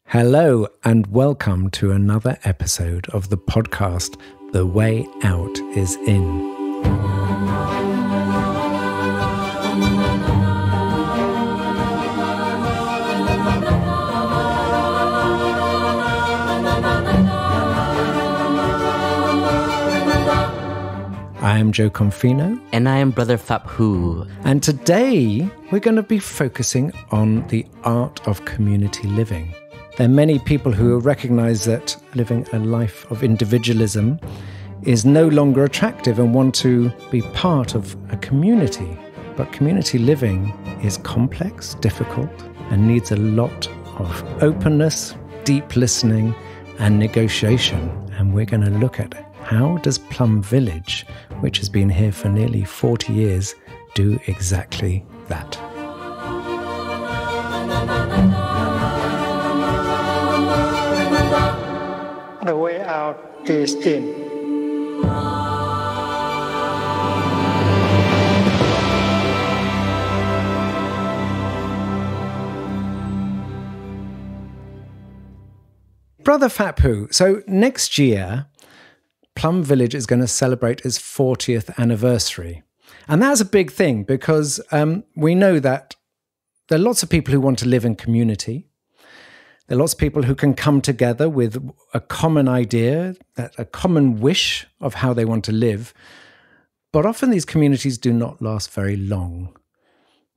Hello and welcome to another episode of the podcast, The Way Out is In. I am Jo Confino. And I am Brother Phap Huu. And today we're going to be focusing on the art of community living. There are many people who recognize that living a life of individualism is no longer attractive and want to be part of a community. But community living is complex, difficult, and needs a lot of openness, deep listening, and negotiation. And we're going to look at how does Plum Village, which has been here for nearly 40 years, do exactly that. The way out is in. Brother Phap Huu, so next year, Plum Village is going to celebrate its 40th anniversary. And that's a big thing because we know that there are lots of people who want to live in community. There are lots of people who can come together with a common idea, a common wish of how they want to live. But often these communities do not last very long.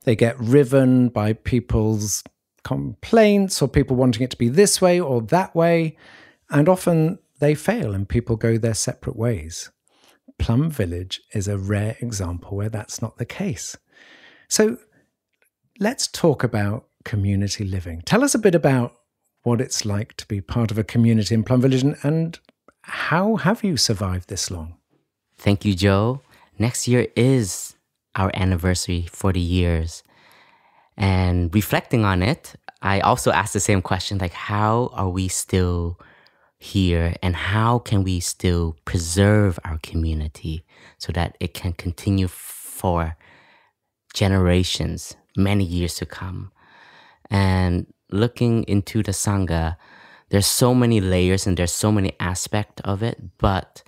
They get riven by people's complaints or people wanting it to be this way or that way. And often they fail and people go their separate ways. Plum Village is a rare example where that's not the case. So let's talk about community living. Tell us a bit about what it's like to be part of a community in Plum Village and how have you survived this long? Thank you, Jo. Next year is our anniversary, 40 years. And reflecting on it, I also asked the same question, like how are we still here and how can we still preserve our community so that it can continue for generations, many years to come? And looking into the Sangha, there's so many layers and there's so many aspects of it. But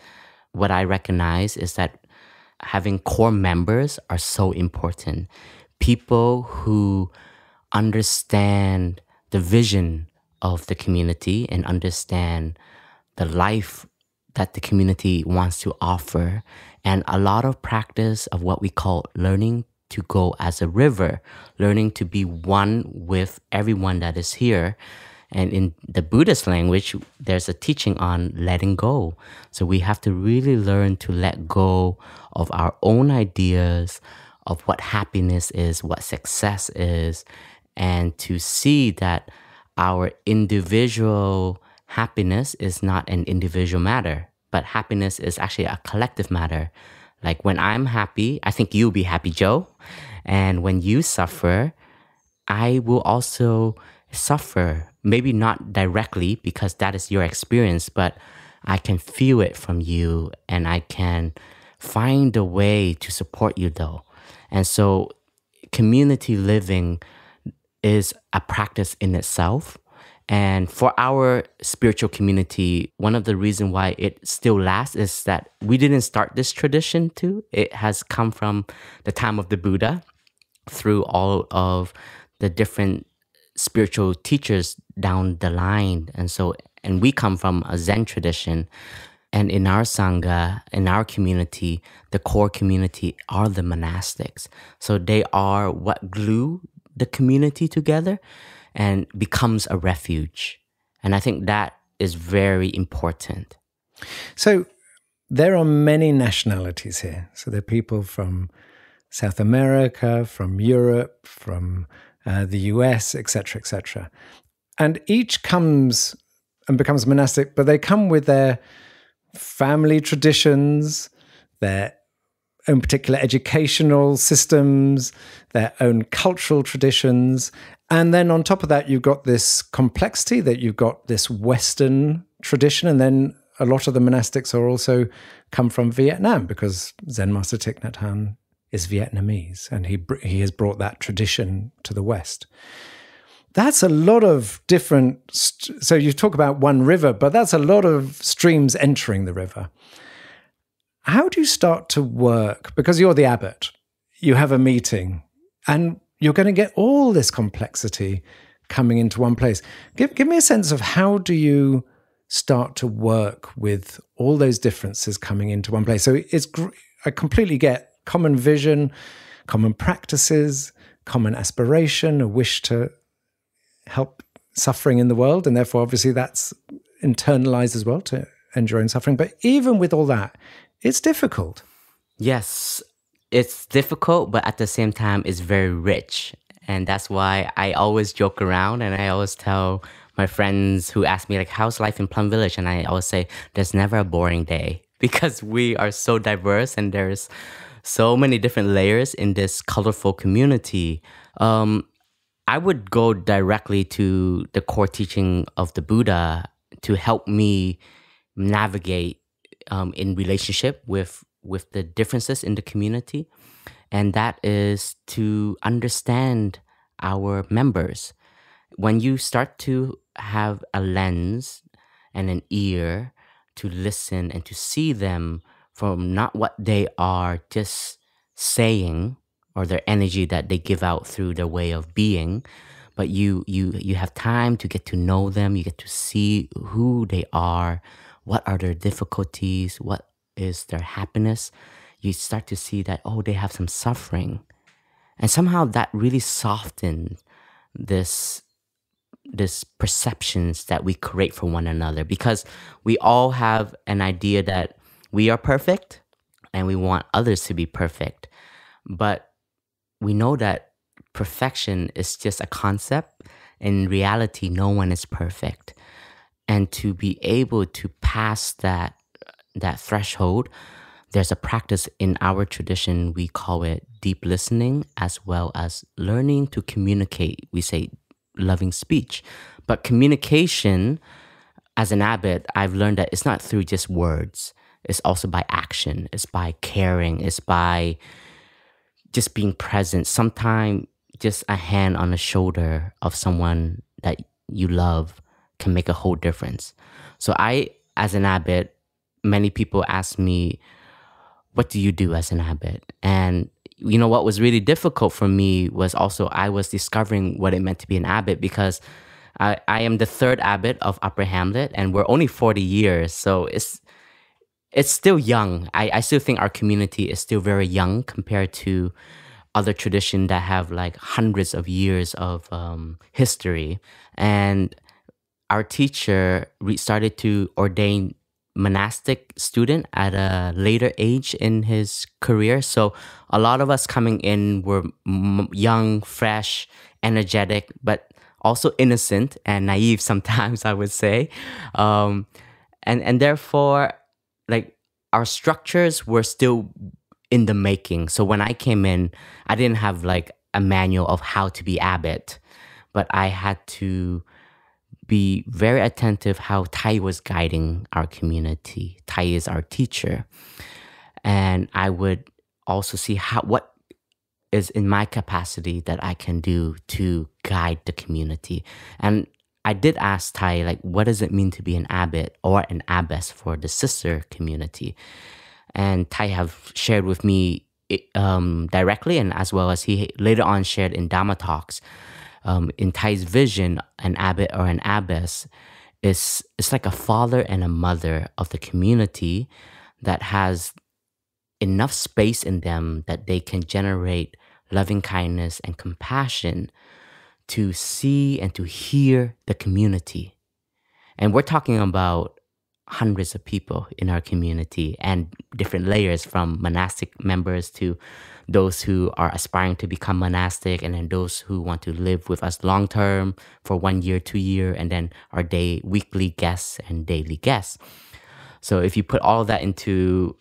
what I recognize is that having core members are so important. People who understand the vision of the community and understand the life that the community wants to offer. And a lot of practice of what we call learning to go as a river, learning to be one with everyone that is here. And in the Buddhist language, there's a teaching on letting go. So we have to really learn to let go of our own ideas of what happiness is, what success is, and to see that our individual happiness is not an individual matter, but happiness is actually a collective matter. Like when I'm happy, I think you'll be happy, Jo. And when you suffer, I will also suffer. Maybe not directly because that is your experience, but I can feel it from you and I can find a way to support you though. And so community living is a practice in itself. And for our spiritual community, one of the reasons why it still lasts is that we didn't start this tradition too. It has come from the time of the Buddha through all of the different spiritual teachers down the line. And we come from a Zen tradition. And in our Sangha, in our community, the core community are the monastics. So they are what glue the community together and becomes a refuge. And I think that is very important. So there are many nationalities here. So there are people from South America, from Europe, from the US, etc., etc. And each comes and becomes monastic, but they come with their family traditions, their own particular educational systems, their own cultural traditions. And then on top of that, you've got this complexity that you've got this Western tradition. And then a lot of the monastics are also come from Vietnam because Zen Master Thich Nhat Hanh is Vietnamese and he has brought that tradition to the West. That's a lot of different. So you talk about one river, but that's a lot of streams entering the river. How do you start to work? Because you're the abbot, you have a meeting, and you're going to get all this complexity coming into one place. Give me a sense of how do you start to work with all those differences coming into one place. So I completely get common vision, common practices, common aspiration, a wish to help suffering in the world, and therefore obviously that's internalized as well to end your own suffering. But even with all that, it's difficult. Yes, it's difficult, but at the same time, it's very rich. And that's why I always joke around, and I always tell my friends who ask me, like, how's life in Plum Village? And I always say, there's never a boring day, because we are so diverse and there's so many different layers in this colorful community. I would go directly to the core teaching of the Buddha to help me navigate in relationship with the differences in the community. And that is to understand our members. When you start to have a lens and an ear to listen and to see them from not what they are just saying or their energy that they give out through their way of being, but you have time to get to know them, you get to see who they are, what are their difficulties, what is their happiness. You start to see that, oh, they have some suffering. And somehow that really softened this perceptions that we create for one another, because we all have an idea that we are perfect and we want others to be perfect. But we know that perfection is just a concept. In reality, no one is perfect. And to be able to pass that threshold, there's a practice in our tradition, we call it deep listening, as well as learning to communicate. We say loving speech. But communication, as an abbot, I've learned that it's not through just words. It's also by action. It's by caring. It's by just being present. Sometimes just a hand on the shoulder of someone that you love can make a whole difference. So I, as an abbot, many people ask me, what do you do as an abbot? And you know what was really difficult for me was also I was discovering what it meant to be an abbot, because I am the third abbot of Upper Hamlet, and we're only 40 years. So it's still young. I still think our community is still very young compared to other traditions that have like hundreds of years of history. And our teacher started to ordain monastic student at a later age in his career. So a lot of us coming in were young, fresh, energetic, but also innocent and naive sometimes, I would say. And therefore, like, our structures were still in the making. So when I came in, I didn't have like a manual of how to be abbot, but I had to be very attentive how Thay was guiding our community. Thay is our teacher. And I would also see what is in my capacity that I can do to guide the community. And I did ask Thay, like, what does it mean to be an abbot or an abbess for the sister community? And Thay have shared with me directly, and as well as he later on shared in Dhamma talks. In Thay's vision, an abbot or an abbess is like a father and a mother of the community that has enough space in them that they can generate loving kindness and compassion to see and to hear the community. And we're talking about hundreds of people in our community and different layers, from monastic members to those who are aspiring to become monastic, and then those who want to live with us long term for 1 year, 2 years, and then our weekly guests and daily guests. So if you put all that into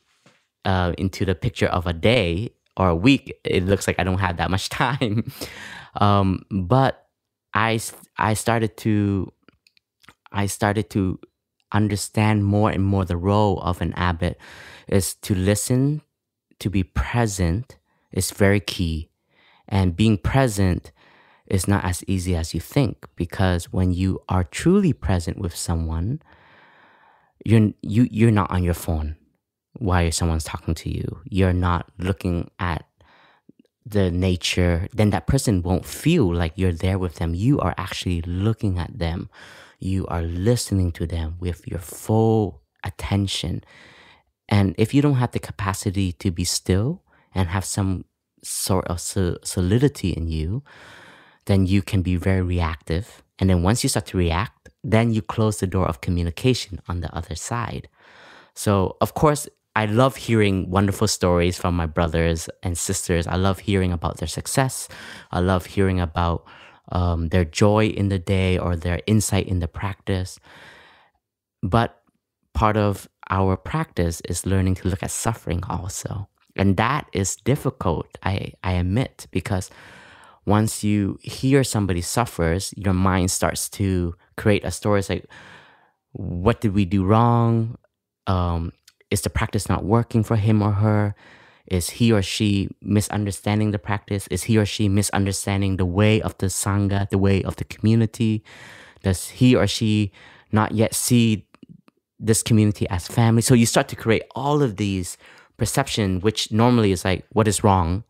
the picture of a day or a week, it looks like I don't have that much time. But I started to understand more and more the role of an abbot is to listen, to be present is very key. And being present is not as easy as you think, because when you are truly present with someone, you're not on your phone while someone's talking to you. You're not looking at the nature. Then that person won't feel like you're there with them. You are actually looking at them. You are listening to them with your full attention. And if you don't have the capacity to be still and have some sort of solidity in you, then you can be very reactive. And then once you start to react, then you close the door of communication on the other side. So, of course, I love hearing wonderful stories from my brothers and sisters. I love hearing about their success. I love hearing about their joy in the day or their insight in the practice. But part of our practice is learning to look at suffering also. And that is difficult, I admit, because once you hear somebody suffers, your mind starts to create a story. It's like, what did we do wrong? Is the practice not working for him or her? Is he or she misunderstanding the practice? Is he or she misunderstanding the way of the Sangha, the way of the community? Does he or she not yet see this community as family? So you start to create all of these perceptions, which normally is like, what is wrong?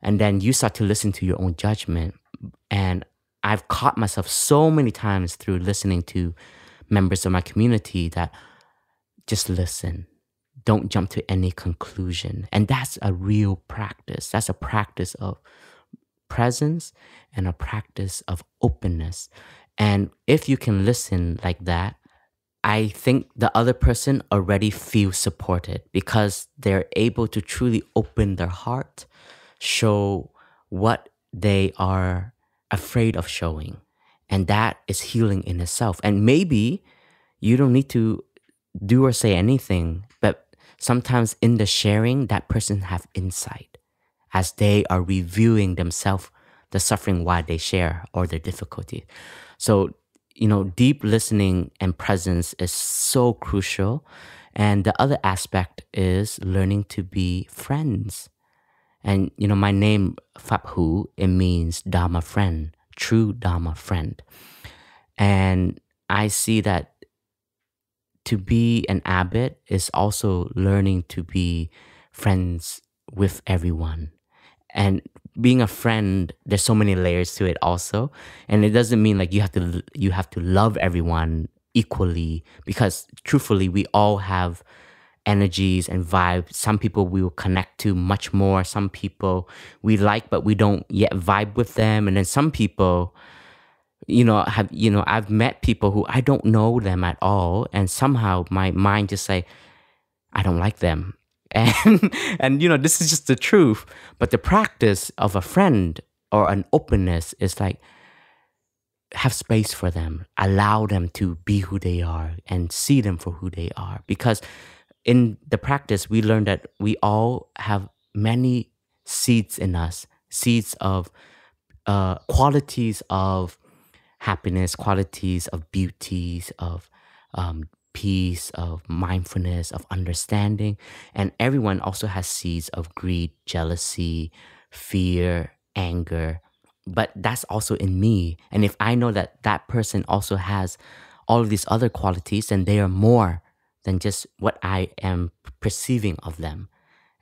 And then you start to listen to your own judgment. And I've caught myself so many times through listening to members of my community that just listen. Don't jump to any conclusion. And that's a real practice. That's a practice of presence and a practice of openness. And if you can listen like that, I think the other person already feels supported because they're able to truly open their heart, show what they are afraid of showing. And that is healing in itself. And maybe you don't need to do or say anything, but sometimes in the sharing, that person have insight as they are reviewing themselves, the suffering why they share or their difficulty. So, deep listening and presence is so crucial. And the other aspect is learning to be friends. And, my name, Phap Huu, it means Dharma friend, true Dharma friend. And I see that to be an abbot is also learning to be friends with everyone. And being a friend, there's so many layers to it also. And it doesn't mean like you have to love everyone equally, because truthfully, we all have energies and vibes. Some people we will connect to much more. Some people we like, but we don't yet vibe with them. And then some people, I've met people who I don't know them at all. And somehow my mind just say, I don't like them. And this is just the truth. But the practice of a friend or an openness is like, have space for them, allow them to be who they are and see them for who they are. Because in the practice, we learn that we all have many seeds in us, seeds of qualities of happiness, qualities of beauties, of peace, of mindfulness, of understanding. And everyone also has seeds of greed, jealousy, fear, anger. But that's also in me. And if I know that that person also has all of these other qualities, then they are more than just what I am perceiving of them.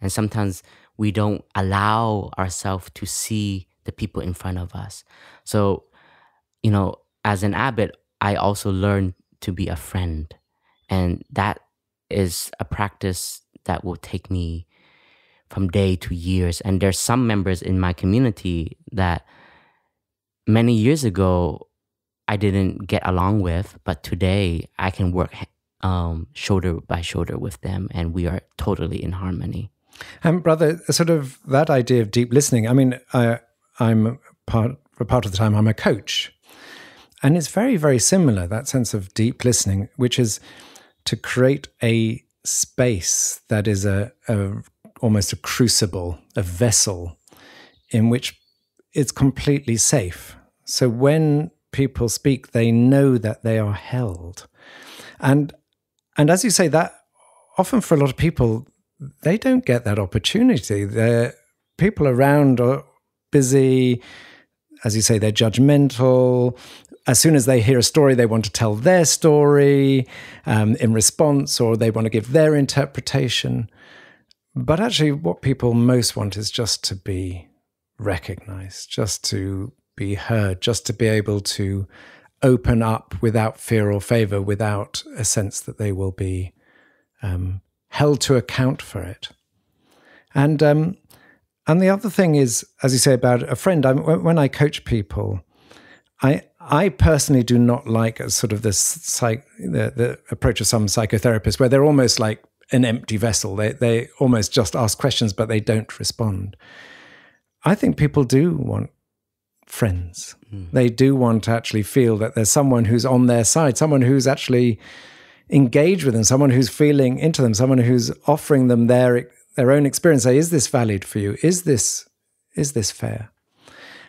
And sometimes we don't allow ourselves to see the people in front of us. So, as an abbot, I also learned to be a friend. And that is a practice that will take me from day to years. And there's some members in my community that many years ago I didn't get along with, but today I can work shoulder by shoulder with them, and we are totally in harmony. Brother, sort of that idea of deep listening. I mean, I'm part of the time I'm a coach, and it's very, very similar, that sense of deep listening, which is to create a space that is almost a crucible, a vessel in which it's completely safe. So when people speak, they know that they are held. And as you say, that often for a lot of people, they don't get that opportunity. The people around are busy, as you say, they're judgmental. As soon as they hear a story, they want to tell their story in response, or they want to give their interpretation. But actually, what people most want is just to be recognized, just to be heard, just to be able to open up without fear or favor, without a sense that they will be held to account for it. And the other thing is, as you say about a friend, when I coach people, I personally do not like a sort of the approach of some psychotherapists where they're almost like an empty vessel. They almost just ask questions, but they don't respond. I think people do want friends. They do want to actually feel that there's someone who's on their side, someone who's actually engaged with them, someone who's feeling into them, someone who's offering them their own experience. Say, is this valid for you? Is this fair?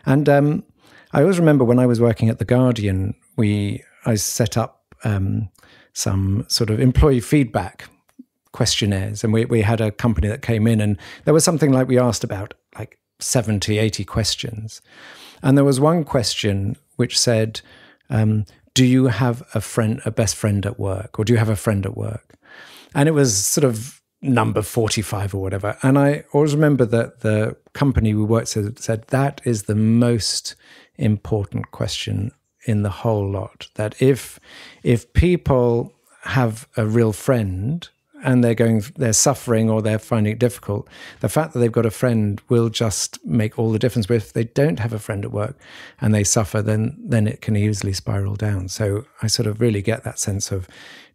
And I always remember when I was working at The Guardian, I set up some sort of employee feedback questionnaires, and we had a company that came in, and there was something like we asked about like 70, 80 questions. And there was one question which said, do you have a best friend at work? Or do you have a friend at work? And it was sort of number 45 or whatever. And I always remember that the company we worked with said, that is the most important question in the whole lot. That if people have a real friend and they're suffering or they're finding it difficult, the fact that they've got a friend will just make all the difference. But if they don't have a friend at work and they suffer, then it can easily spiral down. So I sort of really get that sense of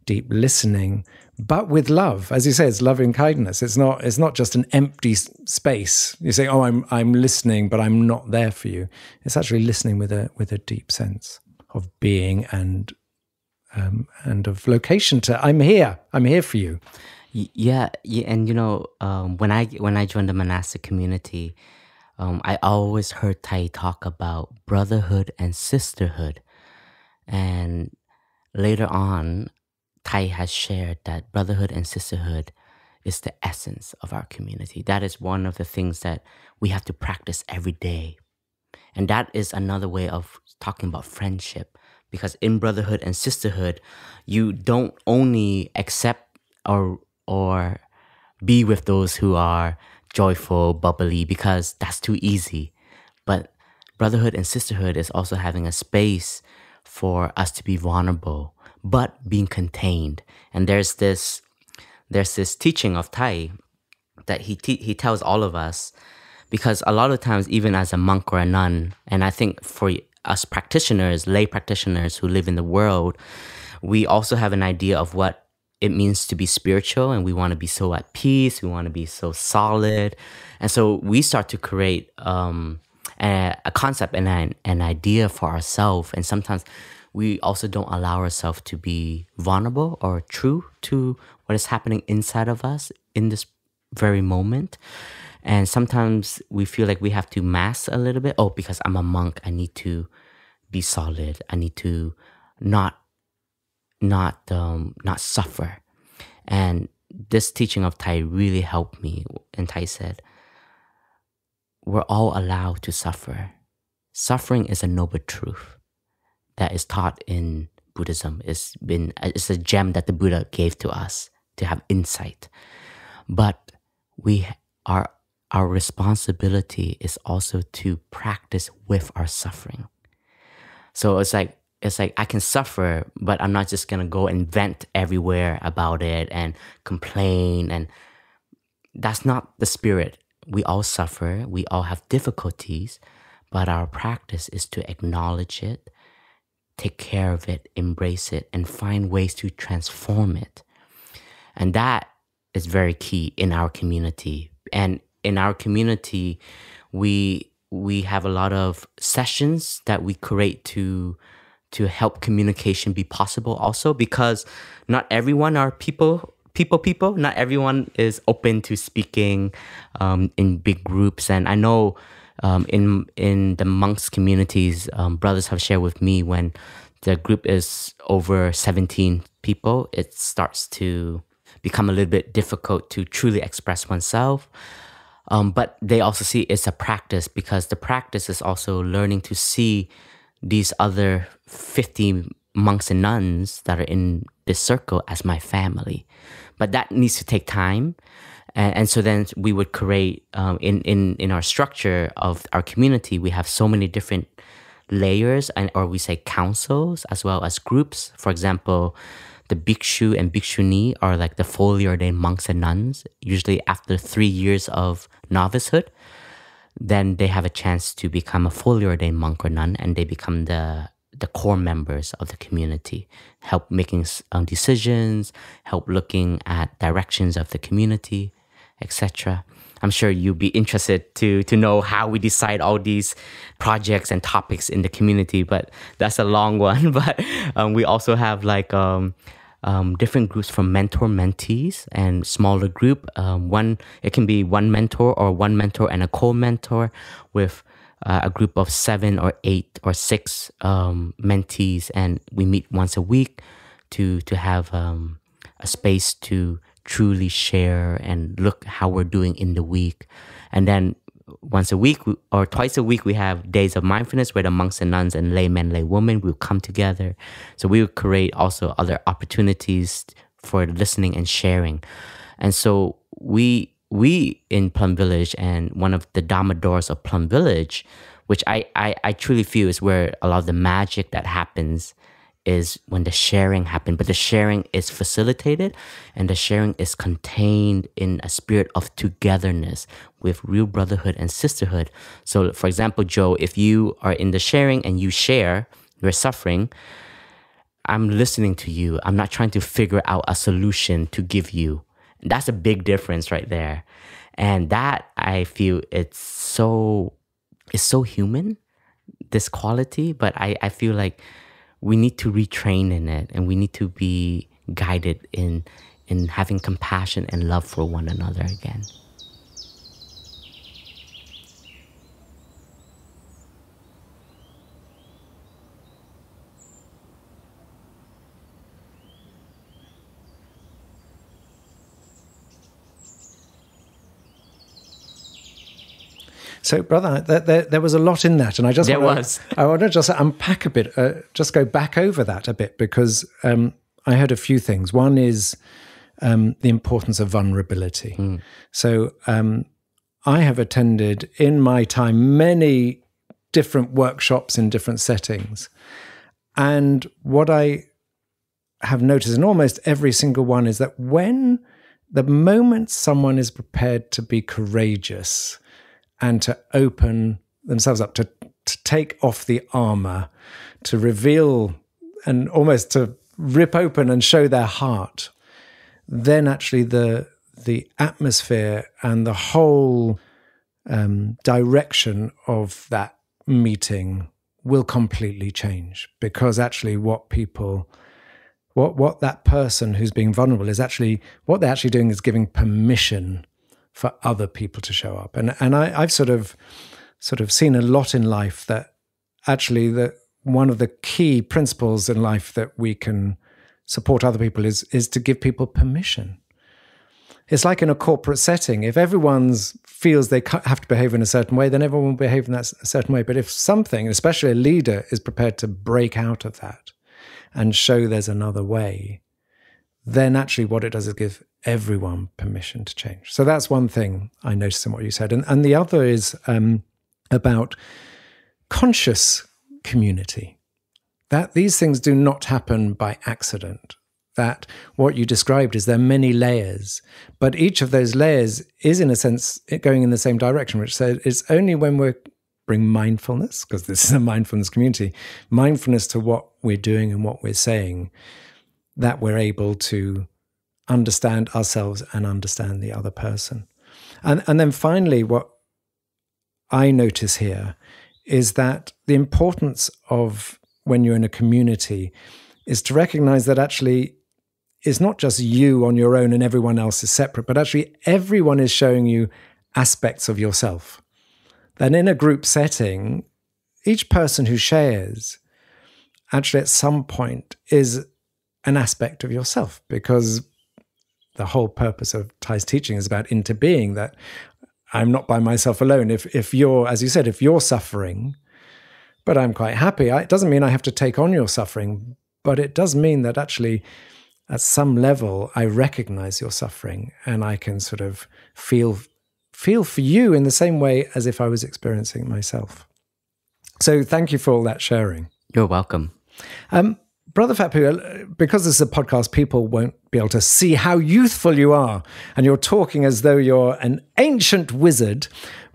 deep listening, but with love. As you say, it's loving kindness. It's not just an empty space. You say, oh, I'm listening, but I'm not there for you. It's actually listening with a deep sense of being and of location to I'm here for you. Yeah, and when I joined the monastic community, I always heard Thay talk about brotherhood and sisterhood, and later on, Thay has shared that brotherhood and sisterhood is the essence of our community. That is one of the things that we have to practice every day, and that is another way of talking about friendship. Because in brotherhood and sisterhood, you don't only accept or be with those who are joyful, bubbly, because that's too easy. But brotherhood and sisterhood is also having a space for us to be vulnerable, but being contained. And there's this teaching of Thay that he tells all of us, because a lot of times, even as a monk or a nun, and I think for us practitioners, lay practitioners who live in the world, we also have an idea of what it means to be spiritual, and we want to be so at peace, we want to be so solid. And so we start to create a concept and an idea for ourselves. And sometimes we also don't allow ourselves to be vulnerable or true to what is happening inside of us in this very moment. And sometimes we feel like we have to mask a little bit. Oh, because I'm a monk, I need to be solid. I need to not suffer. And this teaching of Thay really helped me. And Thay said, we're all allowed to suffer. Suffering is a noble truth that is taught in Buddhism. It's a gem that the Buddha gave to us to have insight. But our responsibility is also to practice with our suffering. So it's like I can suffer, but I'm not just gonna go and vent everywhere about it and complain. And that's not the spirit. We all suffer, we all have difficulties, but our practice is to acknowledge it, take care of it, embrace it, and find ways to transform it. And that is very key in our community. And in our community, we have a lot of sessions that we create to help communication be possible also, because not everyone are people. Not everyone is open to speaking in big groups. And I know in the monks communities, brothers have shared with me, when the group is over 17 people, it starts to become a little bit difficult to truly express oneself. But they also see it's a practice, because the practice is also learning to see these other 50 monks and nuns that are in this circle as my family. But that needs to take time. And so then we would create, in our structure of our community, we have so many different layers, or we say councils, as well as groups. For example, the bhikshu and bhikshuni are like the fully ordained monks and nuns. Usually after 3 years of novicehood, then they have a chance to become a fully ordained monk or nun, and they become the core members of the community, help making decisions, help looking at directions of the community, etc. I'm sure you'd be interested to know how we decide all these projects and topics in the community, but that's a long one. But we also have like different groups from mentor-mentees and smaller group. It can be one mentor and a co-mentor with a group of 7 or 8 or 6 mentees, and we meet once a week to have a space to truly share and look how we're doing in the week. And then once a week or twice a week, we have days of mindfulness where the monks and nuns and laymen, laywomen will come together. So we will create also other opportunities for listening and sharing. And so we in Plum Village, and one of the Dhamma doors of Plum Village, which I truly feel is where a lot of the magic that happens, is when the sharing happens. But the sharing is facilitated, and the sharing is contained in a spirit of togetherness with real brotherhood and sisterhood. So for example, Jo, if you are in the sharing and you share your suffering, I'm listening to you. I'm not trying to figure out a solution to give you. That's a big difference right there. And that, I feel, it's so human, this quality. But I feel like we need to retrain in it, and we need to be guided in having compassion and love for one another again. So, brother, there was a lot in that, and I want to just unpack a bit, just go back over that a bit, because I heard a few things. One is the importance of vulnerability. So I have attended in my time many different workshops in different settings, and what I have noticed in almost every single one is that when the moment someone is prepared to be courageous and to open themselves up, to take off the armor, to reveal and almost to rip open and show their heart, then actually the atmosphere and the whole direction of that meeting will completely change. Because actually what that person who's being vulnerable is actually, what they're actually doing is giving permission for other people to show up. And I've sort of seen a lot in life that actually that one of the key principles in life that we can support other people is to give people permission. It's like in a corporate setting. If everyone feels they have to behave in a certain way, then everyone will behave in that certain way. But if something, especially a leader, is prepared to break out of that and show there's another way, then actually what it does is give everyone permission to change. So that's one thing I noticed in what you said. And the other is about conscious community, that these things do not happen by accident, that what you described is there are many layers, but each of those layers is in a sense going in the same direction, which says it's only when we bring mindfulness, because this is a mindfulness community, mindfulness to what we're doing and what we're saying, that we're able to understand ourselves and understand the other person. And then finally, what I notice here is that the importance of when you're in a community is to recognize that actually it's not just you on your own and everyone else is separate, but actually everyone is showing you aspects of yourself. Then in a group setting, each person who shares actually at some point is an aspect of yourself, because the whole purpose of Thay's teaching is about interbeing, that I'm not by myself alone. If you're, as you said, if you're suffering, but I'm quite happy, it doesn't mean I have to take on your suffering, but it does mean that actually at some level I recognize your suffering and I can sort of feel for you in the same way as if I was experiencing it myself. So thank you for all that sharing. You're welcome. Brother Phap Huu, because this is a podcast, people won't be able to see how youthful you are. And you're talking as though you're an ancient wizard,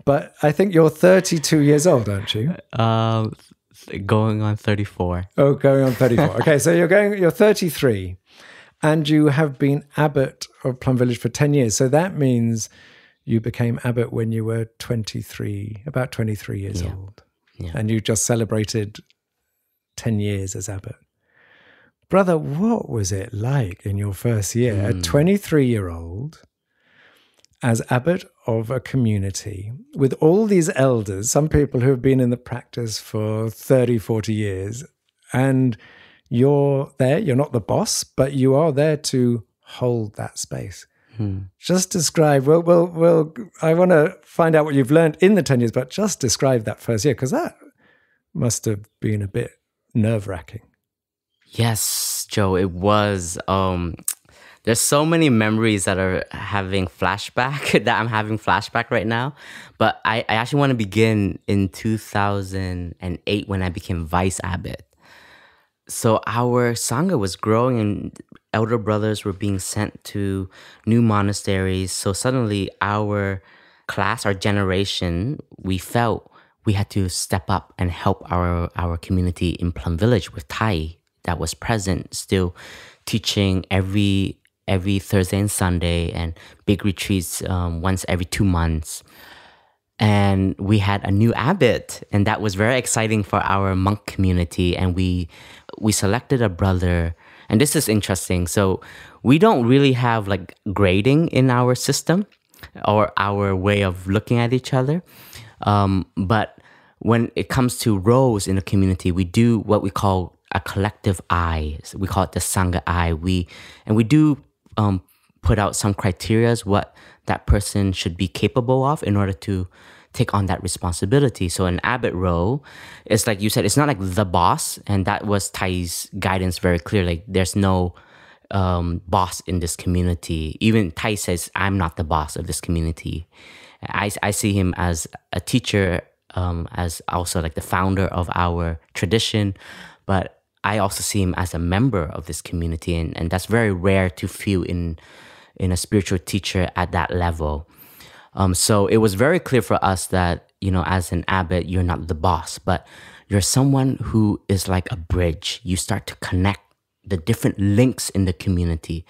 but I think you're 32 years old, aren't you? Going on 34. Oh, going on 34. Okay, so you're 33, and you have been abbot of Plum Village for 10 years. So that means you became abbot when you were 23, about 23 years old. Yeah. And you just celebrated 10 years as abbot. Brother, what was it like in your first year, a 23-year-old as abbot of a community with all these elders, some people who have been in the practice for 30, 40 years, and you're there, you're not the boss, but you are there to hold that space. Just describe, well, I want to find out what you've learned in the 10 years, but just describe that first year, because that must have been a bit nerve-wracking. Yes, Joe, it was. There's so many memories that are having flashback, that I'm having flashback right now. But I actually want to begin in 2008 when I became vice abbot. So our Sangha was growing and elder brothers were being sent to new monasteries. So suddenly our class, our generation, we felt we had to step up and help our community in Plum Village with Thay that was present, still teaching every Thursday and Sunday, and big retreats once every 2 months. And we had a new abbot, and that was very exciting for our monk community. And we selected a brother, and this is interesting. So we don't really have like grading in our system or our way of looking at each other. But when it comes to roles in the community, we do what we call a collective eye. We call it the Sangha eye. We do put out some criteria what that person should be capable of in order to take on that responsibility. So an abbot role is, like you said, it's not like the boss, and that was Thay's guidance very clear. Like there's no boss in this community. Even Thay says, I'm not the boss of this community. I see him as a teacher, as also like the founder of our tradition, but I also see him as a member of this community, and that's very rare to feel in a spiritual teacher at that level. So it was very clear for us that, as an abbot, you're not the boss, but you're someone who is like a bridge. You start to connect the different links in the community.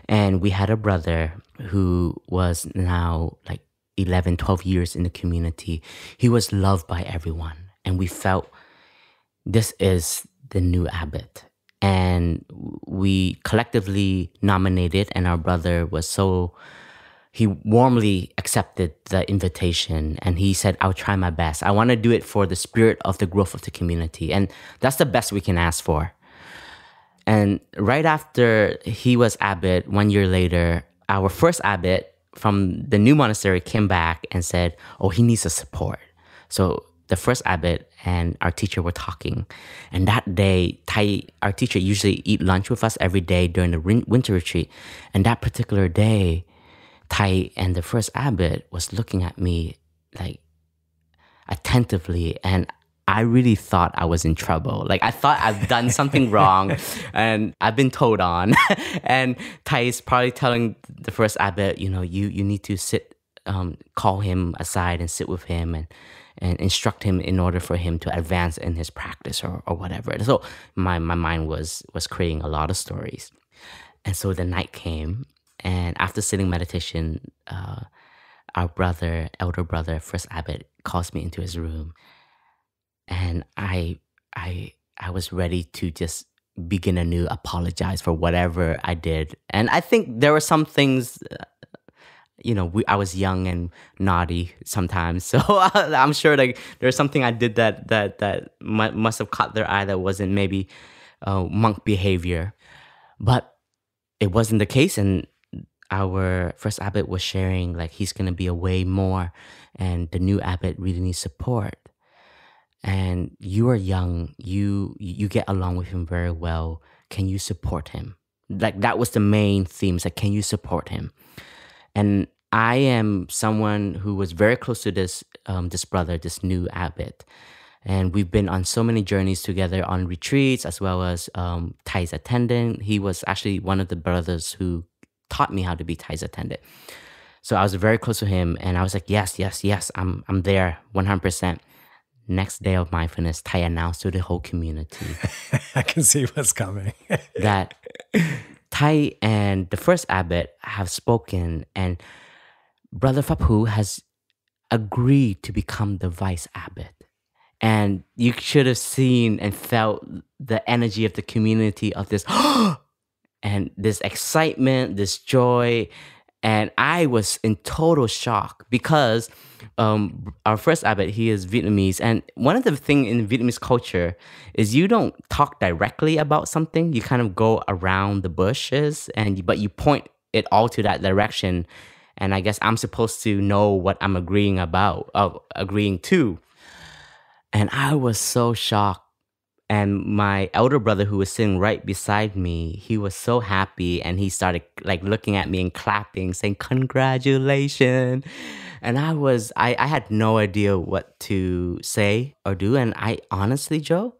And we had a brother who was now like 11, 12 years in the community. He was loved by everyone, and we felt this is the new abbot. And we collectively nominated, and our brother he warmly accepted the invitation, and he said, I'll try my best. I want to do it for the spirit of the growth of the community. And that's the best we can ask for. And right after he was abbot, 1 year later, our first abbot from the new monastery came back and said, he needs a support. So the first abbot and our teacher were talking. And that day, Thay, our teacher, usually eat lunch with us every day during the winter retreat. And that particular day, Thay and the first abbot was looking at me like attentively, and I really thought I was in trouble. Like I thought I've done something wrong, and I've been told on. And Thay is probably telling the first abbot, you need to sit, call him aside and sit with him and instruct him in order for him to advance in his practice or whatever. So my mind was creating a lot of stories. And so the night came, and after sitting meditation, our brother, elder brother, first abbot, calls me into his room. And I was ready to just begin anew, apologize for whatever I did. And I think there were some things, I was young and naughty sometimes. So I'm sure like there's something I did that must have caught their eye that wasn't maybe monk behavior. But it wasn't the case. And our first abbot was sharing like he's going to be away more and the new abbot really needs support. And you are young, you get along with him very well. Can you support him? Like that was the main theme. Like, can you support him? And I am someone who was very close to this brother, this new abbot. And we've been on so many journeys together on retreats, as well as Thay's attendant. He was actually one of the brothers who taught me how to be Thay's attendant. So I was very close to him, and I was like, yes, I'm there 100%. Next day of mindfulness, Thay announced to the whole community I can see what's coming. that Thay and the first abbot have spoken, and Brother Phap Huu has agreed to become the vice abbot. And you should have seen and felt the energy of the community of this, and this excitement, this joy. And I was in total shock because our first abbot, he is Vietnamese. And one of the things in Vietnamese culture is you don't talk directly about something. You kind of go around the bushes, but you point it all to that direction. And I guess I'm supposed to know what I'm agreeing to. And I was so shocked. And my elder brother, who was sitting right beside me, he was so happy, and he started like looking at me and clapping, saying, "Congratulations!" And I had no idea what to say or do. And I honestly, Jo,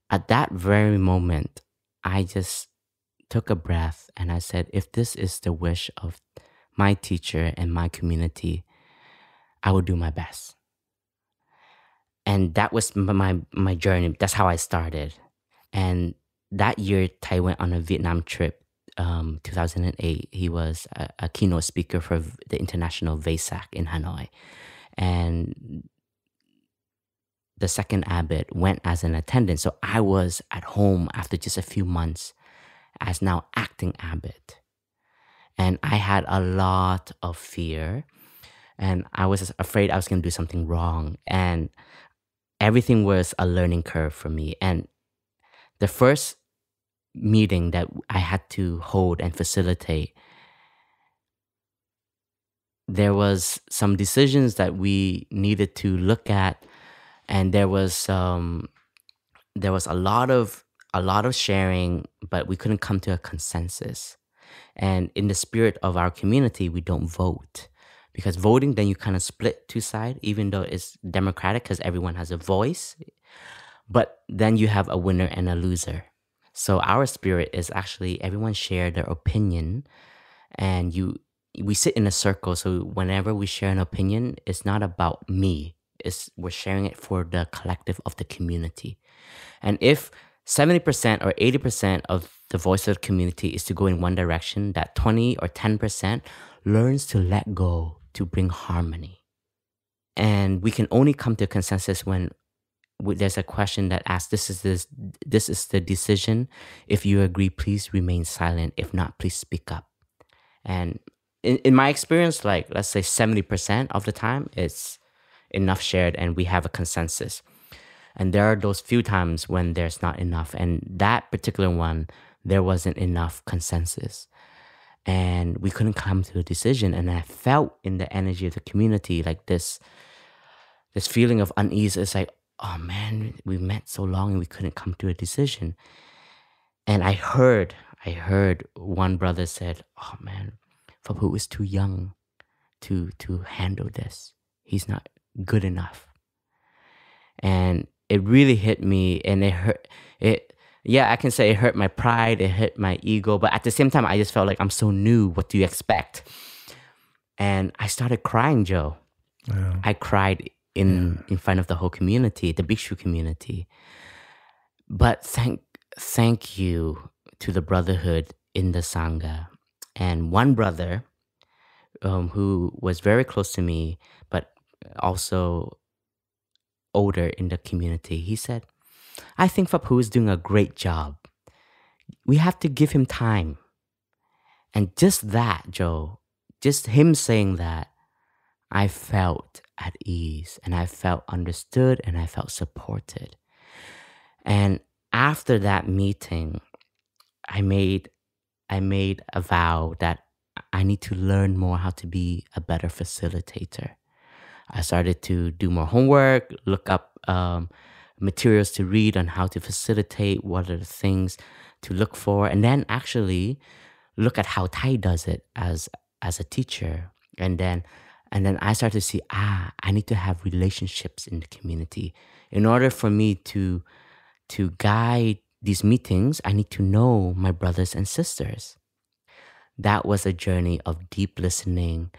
at that very moment, I just took a breath and I said, if this is the wish of my teacher and my community, I will do my best. And that was my journey. That's how I started. And that year, Thay went on a Vietnam trip, 2008. He was a keynote speaker for the International Vesak in Hanoi. And the second abbot went as an attendant. So I was at home after just a few months as now acting abbot. And I had a lot of fear. And I was afraid I was going to do something wrong. And everything was a learning curve for me. And the first meeting that I had to hold and facilitate, there was some decisions that we needed to look at, and there was a lot of sharing, but we couldn't come to a consensus. And in the spirit of our community, we don't vote. Because voting, then you kind of split two sides, even though it's democratic because everyone has a voice. But then you have a winner and a loser. So our spirit is actually everyone share their opinion, and we sit in a circle. So whenever we share an opinion, it's not about me. We're sharing it for the collective of the community. And if 70% or 80% of the voice of the community is to go in one direction, that 20 or 10% learns to let go, to bring harmony. And we can only come to a consensus when there's a question that asks, this is the decision. If you agree, please remain silent. If not, please speak up. And in my experience, like let's say 70% of the time, it's enough shared and we have a consensus. And there are those few times when there's not enough. And that particular one, there wasn't enough consensus. And we couldn't come to a decision. And I felt in the energy of the community like this feeling of unease. It's like, oh man, we met so long and we couldn't come to a decision. And I heard one brother said, oh man, Phap Huu is too young to handle this. He's not good enough. And it really hit me, and I can say it hurt my pride, it hurt my ego, but at the same time, I just felt like I'm so new, what do you expect? And I started crying, Jo. Yeah. I cried in front of the whole community, the Bhikshu community. But thank you to the Brotherhood in the Sangha. And one brother who was very close to me, but also older in the community, he said, I think Phap Huu is doing a great job. We have to give him time. And just that, Jo, just him saying that, I felt at ease and I felt understood and I felt supported. And after that meeting, I made a vow that I need to learn more how to be a better facilitator. I started to do more homework, look up materials to read on how to facilitate, what are the things to look for, and then actually look at how Thay does it as a teacher. And then I started to see, I need to have relationships in the community. In order for me to guide these meetings, I need to know my brothers and sisters. That was a journey of deep listening,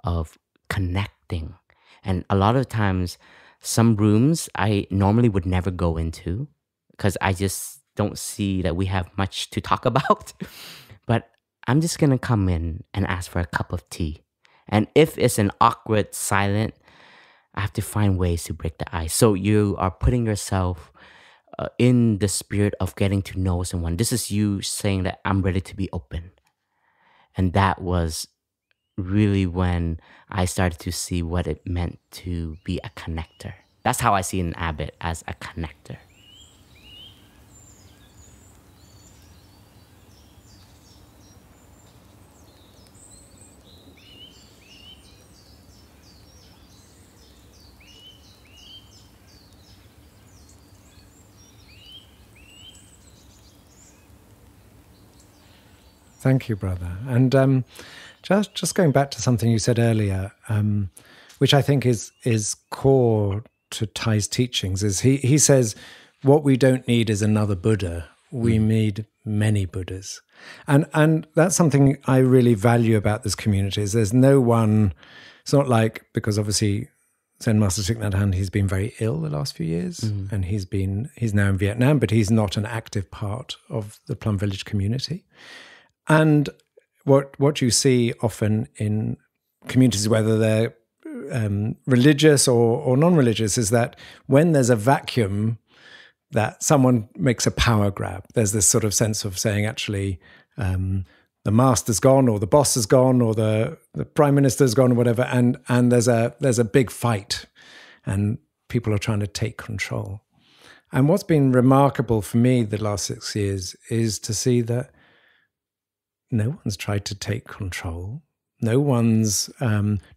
of connecting. And a lot of times, some rooms I normally would never go into because I just don't see that we have much to talk about. But I'm just going to come in and ask for a cup of tea. And if it's an awkward, silent, I have to find ways to break the ice. So you are putting yourself in the spirit of getting to know someone. This is you saying that I'm ready to be open. And that was really when I started to see what it meant to be a connector. That's how I see an abbot, as a connector. Thank you, brother. And just going back to something you said earlier, which I think is core to Thay's teachings, is he says, what we don't need is another Buddha. We need many Buddhas. And that's something I really value about this community, is there's no one, it's not like, because obviously Zen Master Thich Nhat Hanh, he's been very ill the last few years, and he's now in Vietnam, but he's not an active part of the Plum Village community. And what you see often in communities, whether they're religious or non-religious, is that when there's a vacuum, that someone makes a power grab. There's this sort of sense of saying, actually, the master's gone, or the boss is gone, or the prime minister's gone, or whatever, and there's a big fight, and people are trying to take control. And what's been remarkable for me the last 6 years is to see that no one's tried to take control. No one's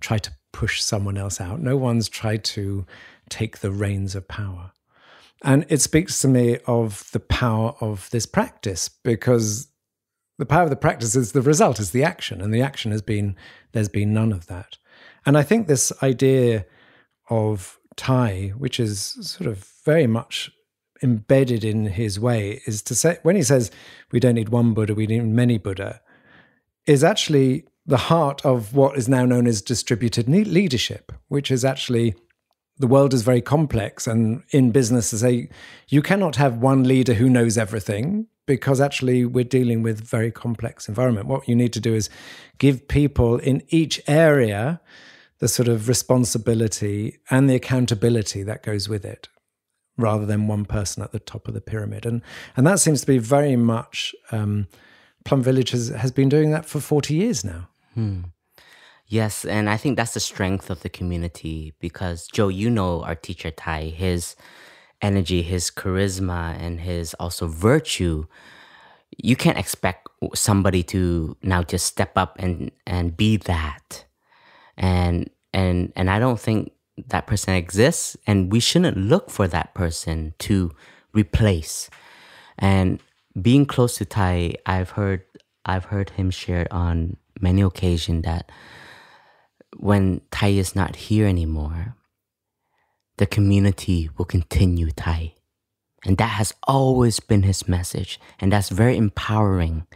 tried to push someone else out. No one's tried to take the reins of power. And it speaks to me of the power of this practice, because the power of the practice is the result, is the action. And the action there's been none of that. And I think this idea of Thay, which is sort of very much embedded in his way, is to say, when he says we don't need one Buddha, we need many Buddha, is actually the heart of what is now known as distributed leadership, which is actually, the world is very complex, and in business, to say you cannot have one leader who knows everything, because actually we're dealing with a very complex environment. What you need to do is give people in each area the sort of responsibility and the accountability that goes with it, rather than one person at the top of the pyramid. And that seems to be very much, Plum Village has been doing that for 40 years now. Yes, and I think that's the strength of the community, because Jo, you know our teacher Thay, his energy, his charisma, and his also virtue. You can't expect somebody to now just step up and be that. And I don't think that person exists, and we shouldn't look for that person to replace. And being close to Thay, I've heard him share on many occasions that when Thay is not here anymore, the community will continue Thay. And that has always been his message. And that's very empowering,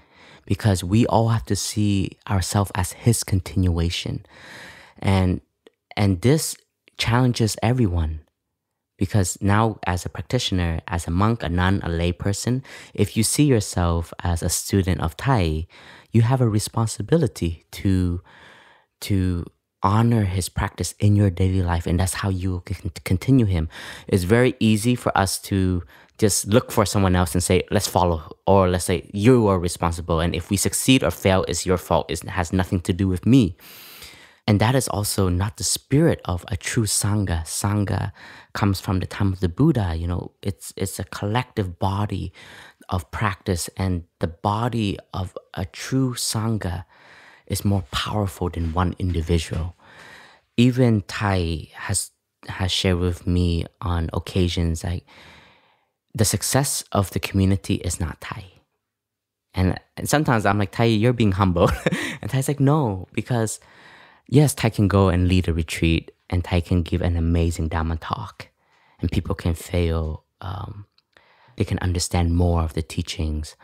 because we all have to see ourselves as his continuation. And this challenges everyone, because now as a practitioner, as a monk, a nun, a lay person, if you see yourself as a student of Thay, you have a responsibility to honor his practice in your daily life, and that's how you can continue him. It's very easy for us to just look for someone else and say, let's follow, or let's say, you are responsible, and if we succeed or fail, it's your fault. It has nothing to do with me. And that is also not the spirit of a true Sangha. Sangha comes from the time of the Buddha. You know, it's a collective body of practice, and the body of a true Sangha is more powerful than one individual. Even Thay has shared with me on occasions like the success of the community is not Thay. And sometimes I'm like, Thay, you're being humble. And Thay's like, no, because yes, Thay can go and lead a retreat and Thay can give an amazing Dhamma talk and people can feel, they can understand more of the teachings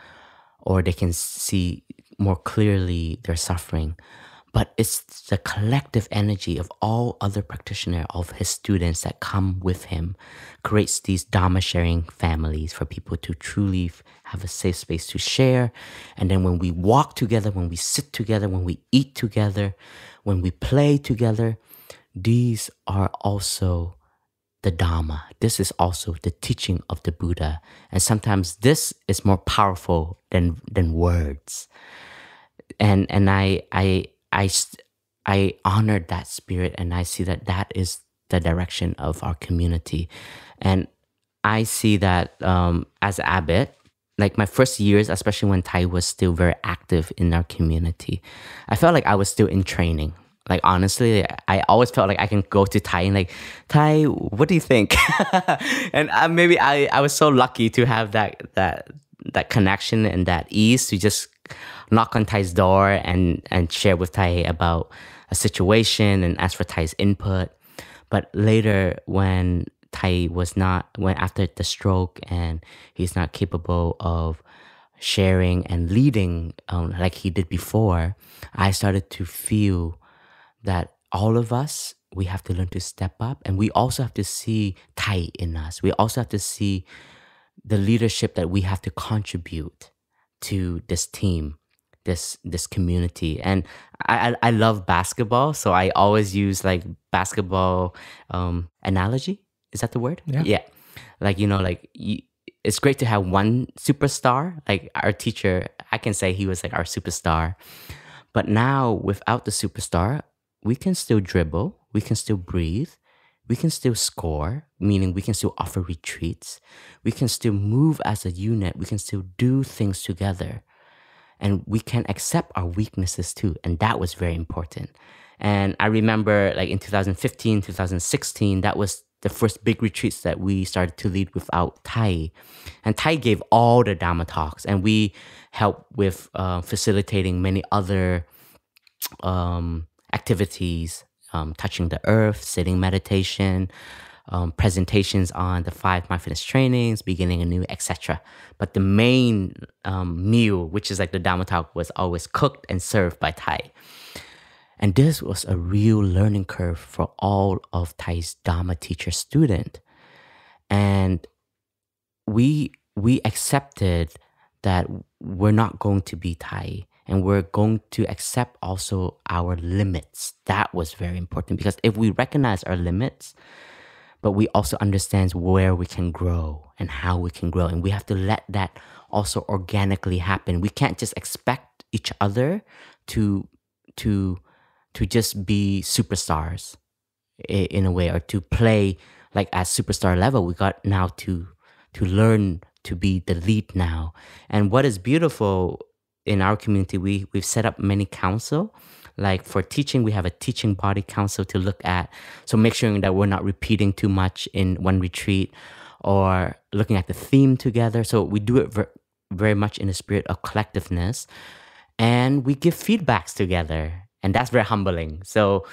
or they can see more clearly their suffering. But it's the collective energy of all other practitioners, of his students that come with him, creates these Dhamma sharing families for people to truly have a safe space to share. And then when we walk together, when we sit together, when we eat together, when we play together, these are also the Dhamma. This is also the teaching of the Buddha. And sometimes this is more powerful than words. And I honored that spirit and I see that is the direction of our community. And I see that as an abbot, like my first years, especially when Thay was still very active in our community, I felt like I was still in training. Like honestly, I always felt like I can go to Thay and like, Thay, what do you think? And maybe I was so lucky to have that connection and that ease to just knock on Thay's door and share with Thay about a situation and ask for Thay's input. But later when Thay after the stroke and he's not capable of sharing and leading like he did before, I started to feel that all of us, we have to learn to step up and we also have to see Thay in us. We also have to see the leadership that we have to contribute to this team, this community. And I love basketball, so I always use like basketball analogy. Is that the word? Yeah. Like, it's great to have one superstar. Like our teacher, I can say he was like our superstar. But now without the superstar, we can still dribble, we can still breathe, we can still score, meaning we can still offer retreats, we can still move as a unit, we can still do things together. And we can accept our weaknesses too. And that was very important. And I remember like in 2015, 2016, that was the first big retreats that we started to lead without Thay. And Thay gave all the Dhamma talks. And we helped with facilitating many other activities, touching the earth, sitting meditation, presentations on the 5 mindfulness trainings, beginning anew, etc. But the main meal, which is like the Dhamma talk, was always cooked and served by Thay. And this was a real learning curve for all of Thay's Dhamma teacher student. And we accepted that we're not going to be Thay. And we're going to accept also our limits. That was very important because if we recognize our limits, but we also understand where we can grow and how we can grow. And we have to let that also organically happen. We can't just expect each other to just be superstars in a way or to play like at superstar level. We got now to learn to be the lead now. And what is beautiful in our community, we've set up many council. Like for teaching, we have a teaching body council to look at. So make sure that we're not repeating too much in one retreat or looking at the theme together. So we do it very much in the spirit of collectiveness. And we give feedbacks together. And that's very humbling. So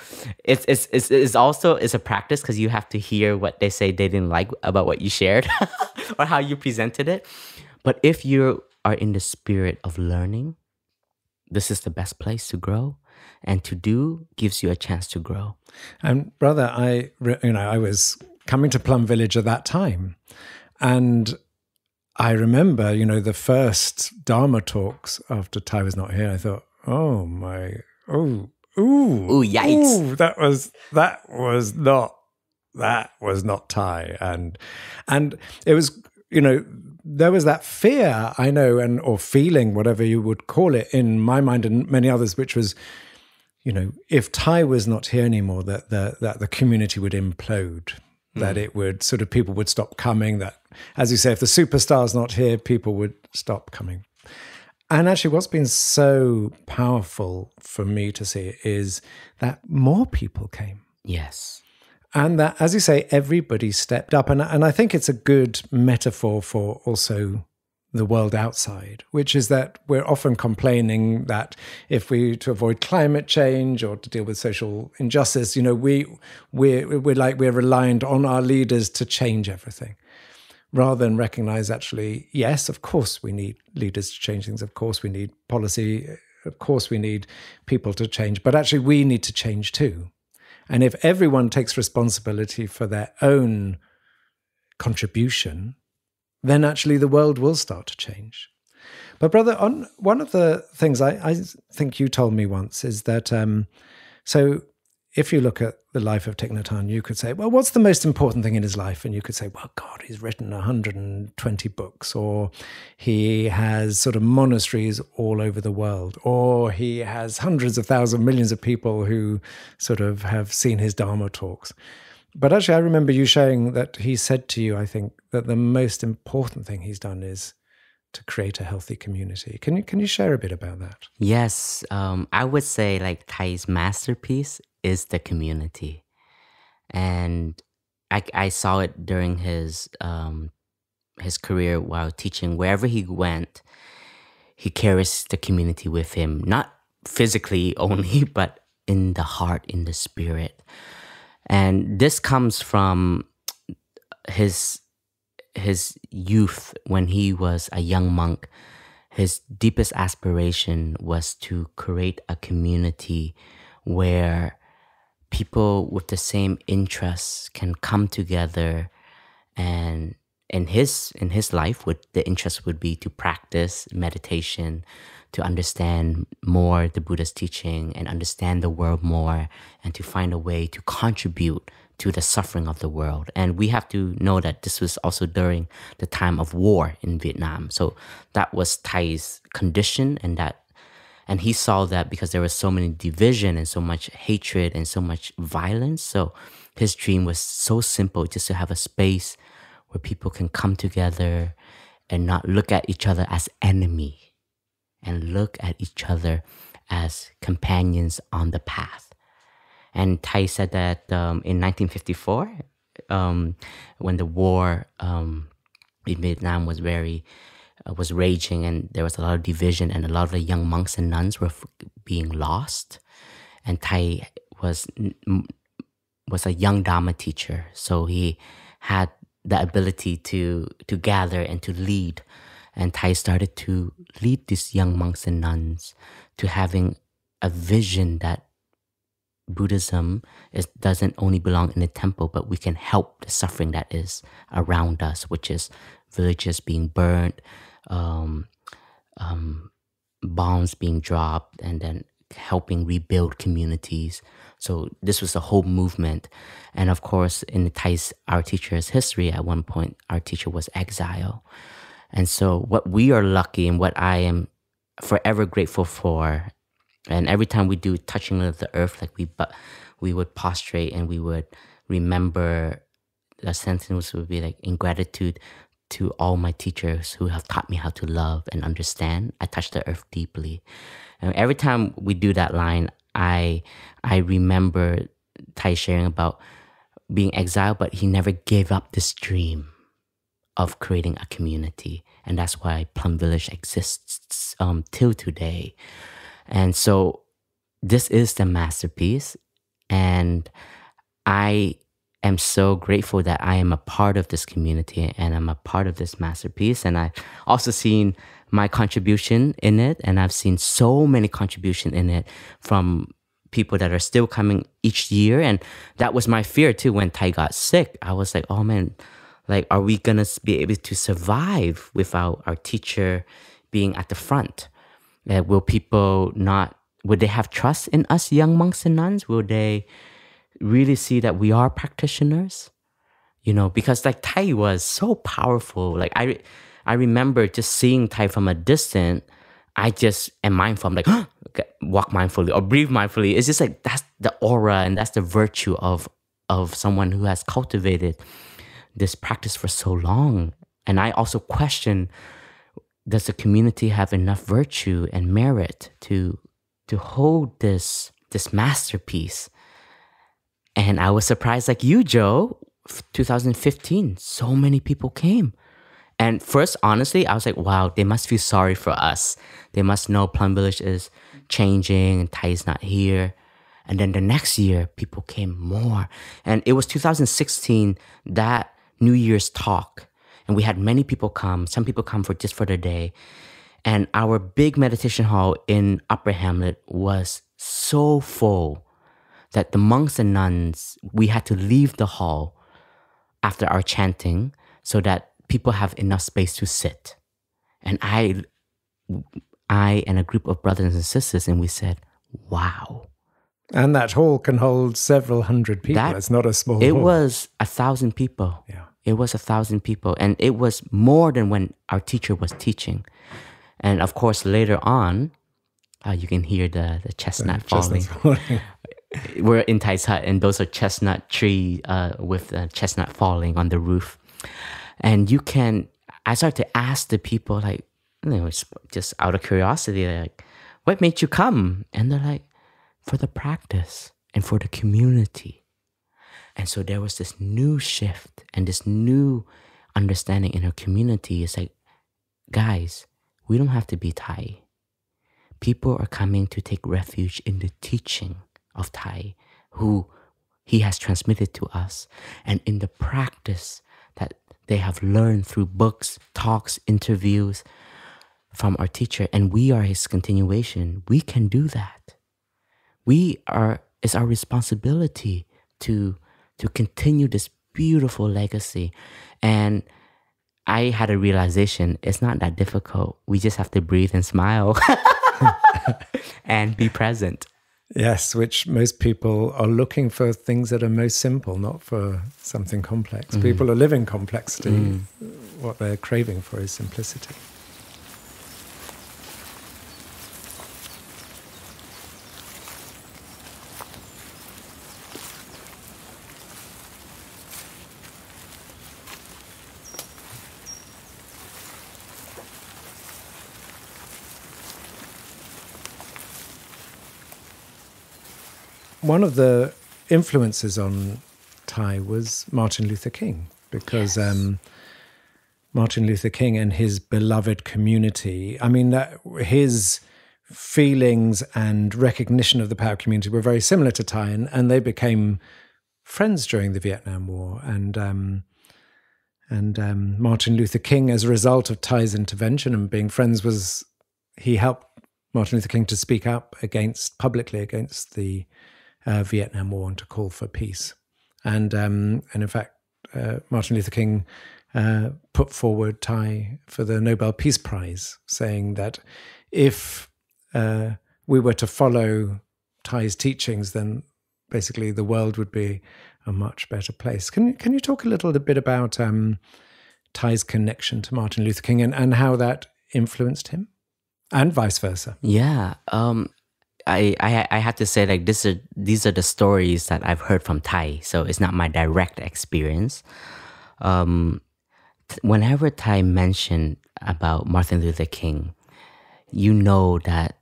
it's also a practice because you have to hear what they say they didn't like about what you shared or how you presented it. But if you are in the spirit of learning, this is the best place to grow. And to do gives you a chance to grow. And brother, I was coming to Plum Village at that time. And I remember, the first Dharma talks after Thay was not here, I thought, ooh, yikes. Ooh, that was not Thay. And it was, there was that fear, I know, or feeling, whatever you would call it, in my mind and many others, which was, if Thay was not here anymore, that the community would implode, that it would people would stop coming, that, as you say, if the superstar's not here, people would stop coming. And actually, what's been so powerful for me to see is that more people came. Yes. And that, as you say, everybody stepped up. And I think it's a good metaphor for also the world outside, which is that we're often complaining that if we, to avoid climate change or to deal with social injustice, we're reliant on our leaders to change everything, rather than recognize actually, yes, of course we need leaders to change things. Of course we need policy. Of course we need people to change, but actually we need to change too. And if everyone takes responsibility for their own contribution, then actually the world will start to change. But brother, on one of the things I think you told me once is that, so if you look at the life of Thich Nhat Hanh, you could say, well, what's the most important thing in his life? And you could say, well, God, he's written 120 books, or he has sort of monasteries all over the world, or he has hundreds of thousands, millions of people who sort of have seen his Dharma talks. But actually, I remember you sharing that he said to you, I think, that the most important thing he's done is to create a healthy community. Can you share a bit about that? Yes, I would say like Thay's masterpiece is the community. And I saw it during his career while teaching. Wherever he went, he carries the community with him, not physically only, but in the heart, in the spirit. And this comes from his youth when he was a young monk. His deepest aspiration was to create a community where people with the same interests can come together, and in his life, the interest would be to practice meditation, to understand more the Buddha's teaching and understand the world more, and to find a way to contribute to the suffering of the world. And we have to know that this was also during the time of war in Vietnam. So that was Thay's condition, and he saw that because there was so many division and so much hatred and so much violence. So his dream was so simple, just to have a space where people can come together and not look at each other as enemy, and look at each other as companions on the path. And Thay said that in 1954, when the war in Vietnam was raging, and there was a lot of division, and a lot of the young monks and nuns were being lost. And Thay was a young Dharma teacher, so he had the ability to gather and to lead. And Thay started to lead these young monks and nuns to having a vision that Buddhism doesn't only belong in the temple, but we can help the suffering that is around us, which is villages being burnt, bombs being dropped, and then helping rebuild communities. So this was a whole movement. And of course, in our teacher's history, at one point, our teacher was exiled. And so what we are lucky, and what I am forever grateful for, and every time we do touching of the earth, like we would prostrate and we would remember, the sentence would be like, in gratitude to all my teachers who have taught me how to love and understand, I touch the earth deeply. And every time we do that line, I remember Thay sharing about being exiled, but he never gave up this dream of creating a community. And that's why Plum Village exists till today. And so this is the masterpiece. And I am so grateful that I am a part of this community and I'm a part of this masterpiece. And I've also seen my contribution in it. And I've seen so many contributions in it from people that are still coming each year. And that was my fear too when Thay got sick. I was like, oh man, like, are we going to be able to survive without our teacher being at the front? Will they have trust in us young monks and nuns? Will they really see that we are practitioners? Because like Thay was so powerful. Like I remember just seeing Thay from a distance. I just am mindful. I'm like, walk mindfully or breathe mindfully. It's just like, that's the aura and that's the virtue of someone who has cultivated this practice for so long. And I also question, does the community have enough virtue and merit to hold this masterpiece? And I was surprised, like you, Jo, 2015, so many people came. And first, honestly, I was like, wow, they must feel sorry for us. They must know Plum Village is changing and Thay is not here. And then the next year, people came more. And it was 2016, that New Year's talk. And we had many people come. Some people come just for the day. And our big meditation hall in Upper Hamlet was so full that the monks and nuns, we had to leave the hall after our chanting so that people have enough space to sit. And I and a group of brothers and sisters, and we said, wow. And that hall can hold several hundred people. It's not a small hall. It was 1,000 people. Yeah. It was 1,000 people. And it was more than when our teacher was teaching. And of course, later on, you can hear the chestnut falling. We're in Thay's hut, and those are chestnut tree with the chestnut falling on the roof. And I started to ask the people, like, just out of curiosity, like, what made you come? And they're like, for the practice and for the community. And so there was this new shift and this new understanding in our community. It's like, guys, we don't have to be Thay. People are coming to take refuge in the teaching of Thay, who he has transmitted to us, and in the practice that they have learned through books, talks, interviews from our teacher, and we are his continuation. We can do that. It's our responsibility to continue this beautiful legacy. And I had a realization, it's not that difficult. We just have to breathe and smile and be present. Yes, which most people are looking for things that are most simple, not for something complex. People are living complexity. What they're craving for is simplicity. One of the influences on Thay was Martin Luther King, because Martin Luther King and his beloved community, his feelings and recognition of the Power community were very similar to Thay, and they became friends during the Vietnam War. And Martin Luther King, as a result of Thay's intervention and being friends, he helped Martin Luther King to speak up publicly against the Vietnam War and to call for peace. And in fact, Martin Luther King put forward Thay for the Nobel Peace Prize, saying that if we were to follow Thay's teachings, then basically the world would be a much better place. Can you talk a little bit about Thay's connection to Martin Luther King and how that influenced him, and vice versa? Yeah. I have to say, like, these are the stories that I've heard from Thay, so it's not my direct experience. Whenever Thay mentioned about Martin Luther King, you know that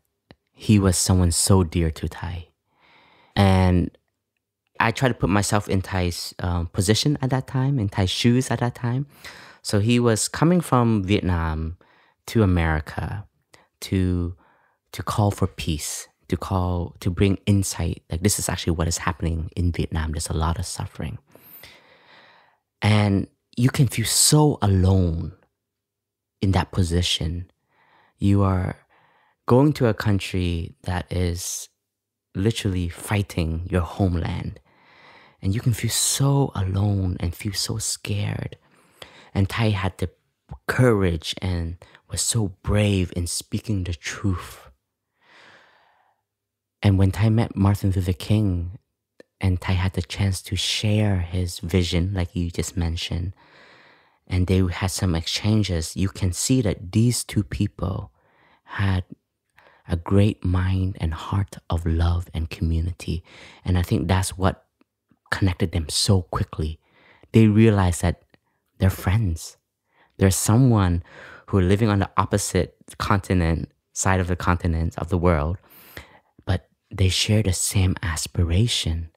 he was someone so dear to Thay. And I try to put myself in Thay's position at that time, in Thay's shoes at that time. So he was coming from Vietnam to America to call for peace, to bring insight. Like, this is actually what is happening in Vietnam. There's a lot of suffering. And you can feel so alone in that position. You are going to a country that is literally fighting your homeland. And you can feel so alone and feel so scared. And Thay had the courage and was so brave in speaking the truth. And when Thay met Martin Luther King, and Thay had the chance to share his vision, like you just mentioned, and they had some exchanges, you can see that these two people had a great mind and heart of love and community. And I think that's what connected them so quickly. They realized that they're friends. There's someone who are living on the opposite side of the continent of the world, but they share the same aspiration.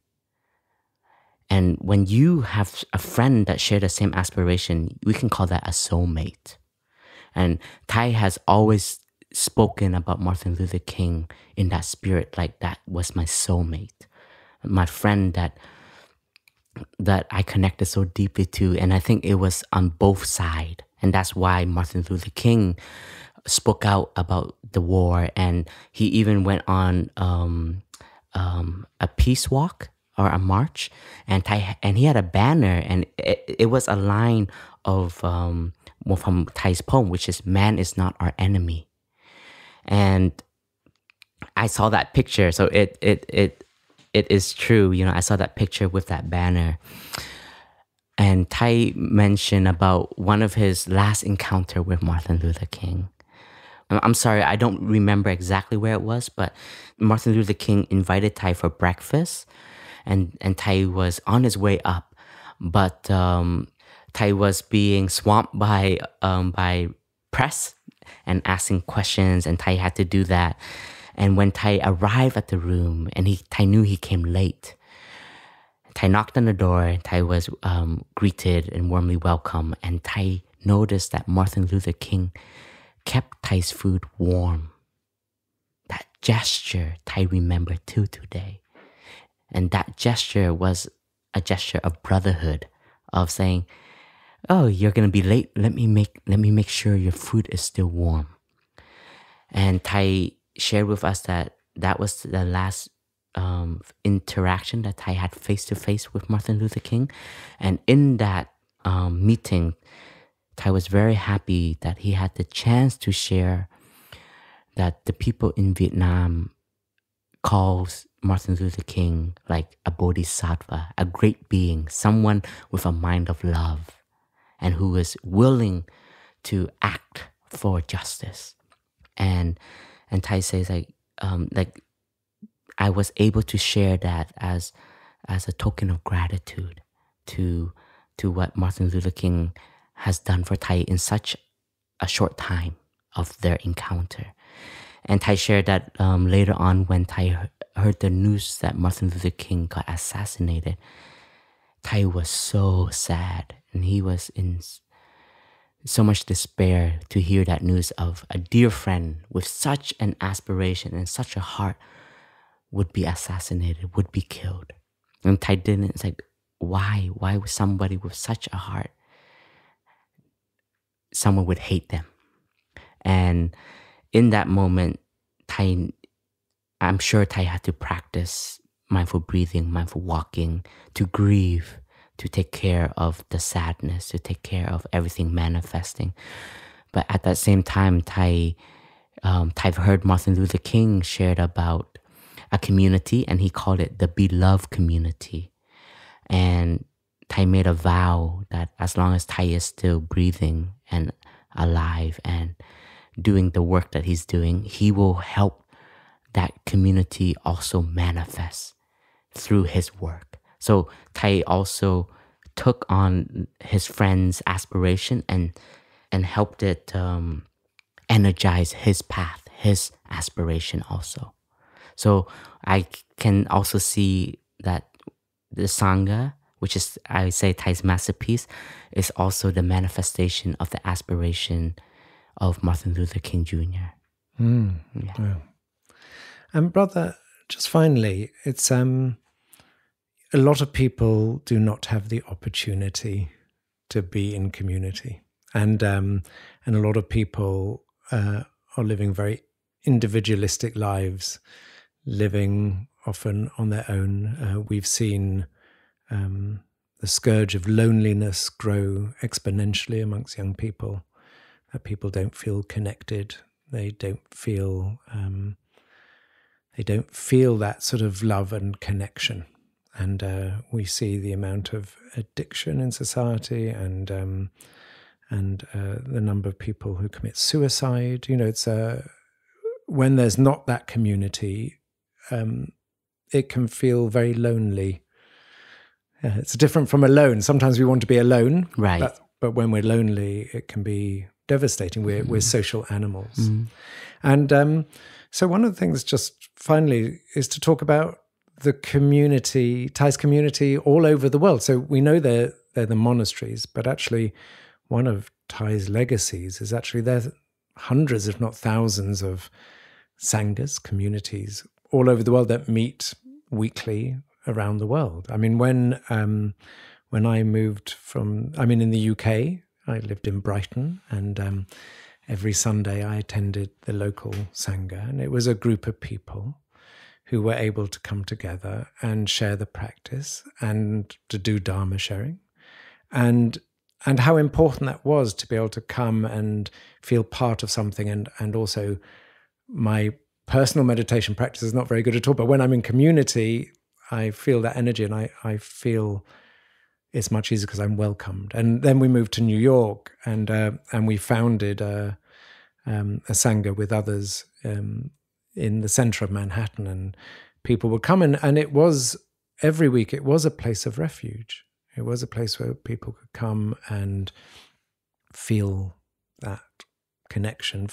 And when you have a friend that share the same aspiration, we can call that a soulmate. And Thay has always spoken about Martin Luther King in that spirit, like that was my soulmate, my friend that I connected so deeply to. And I think it was on both sides. And that's why Martin Luther King spoke out about the war. And he even went on a peace walk or a march. And he had a banner. And it was a line of from Thay's poem, which is, "Man is not our enemy." And I saw that picture. So it is true. You know, I saw that picture with that banner. And Thay mentioned about one of his last encounter with Martin Luther King. I'm sorry, I don't remember exactly where it was, but Martin Luther King invited Thay for breakfast, and Thay was on his way up, but Thay was being swamped by press and asking questions, and Thay had to do that. And when Thay arrived at the room, and Thay knew he came late, Thay knocked on the door. Thay was greeted and warmly welcomed. And Thay noticed that Martin Luther King kept Thay's food warm. That gesture Thay remembered till today. And that gesture was a gesture of brotherhood, of saying, "Oh, you're gonna be late. Let me make sure your food is still warm." And Thay shared with us that was the last interaction that Thay had face-to-face with Martin Luther King. And in that meeting, Thay was very happy that he had the chance to share that the people in Vietnam calls Martin Luther King like a bodhisattva, a great being, someone with a mind of love, and who is willing to act for justice. And Thay says like I was able to share that as a token of gratitude to what Martin Luther King has done for Thay in such a short time of their encounter. And Thay shared that later on, when Thay heard the news that Martin Luther King got assassinated, Thay was so sad, and he was in so much despair to hear that news of a dear friend with such an aspiration and such a heart would be assassinated, would be killed. And Thay didn't, it's like, why would somebody with such a heart, someone would hate them? And in that moment, I'm sure Thay had to practice mindful breathing, mindful walking, to grieve, to take care of the sadness, to take care of everything manifesting. But at that same time, Thay heard Martin Luther King shared about a community, and he called it the beloved community. And Thay made a vow that as long as Thay is still breathing and alive and doing the work that he's doing, he will help that community also manifest through his work. So Thay also took on his friend's aspiration and helped it energize his path, his aspiration also. So I can also see that the Sangha, which is, I would say, Thay's masterpiece, is also the manifestation of the aspiration of Martin Luther King Jr. Yeah. And brother, just finally, it's a lot of people do not have the opportunity to be in community, and a lot of people are living very individualistic lives, living often on their own. We've seen the scourge of loneliness grow exponentially amongst young people. That people don't feel connected. They don't feel that sort of love and connection. And we see the amount of addiction in society, and the number of people who commit suicide. You know, it's when there's not that community, it can feel very lonely. It's different from alone. Sometimes we want to be alone, right? But when we're lonely, it can be devastating. We're social animals. And so one of the things just finally is to talk about the community, Thay's community all over the world. So we know they're the monasteries, but actually one of Thay's legacies is actually there's hundreds, if not thousands, of Sanghas, communities all over the world that meet weekly around the world. I mean, when I moved in the UK, I lived in Brighton, and every Sunday I attended the local Sangha, and it was a group of people who were able to come together and share the practice and to do Dharma sharing. And how important that was to be able to come and feel part of something. And also my personal meditation practice is not very good at all, but when I'm in community, I feel that energy, and I feel it's much easier because I'm welcomed. And then we moved to New York, and we founded a Sangha with others in the center of Manhattan, and people would come, and it was every week, it was a place of refuge. It was a place where people could come and feel that connection,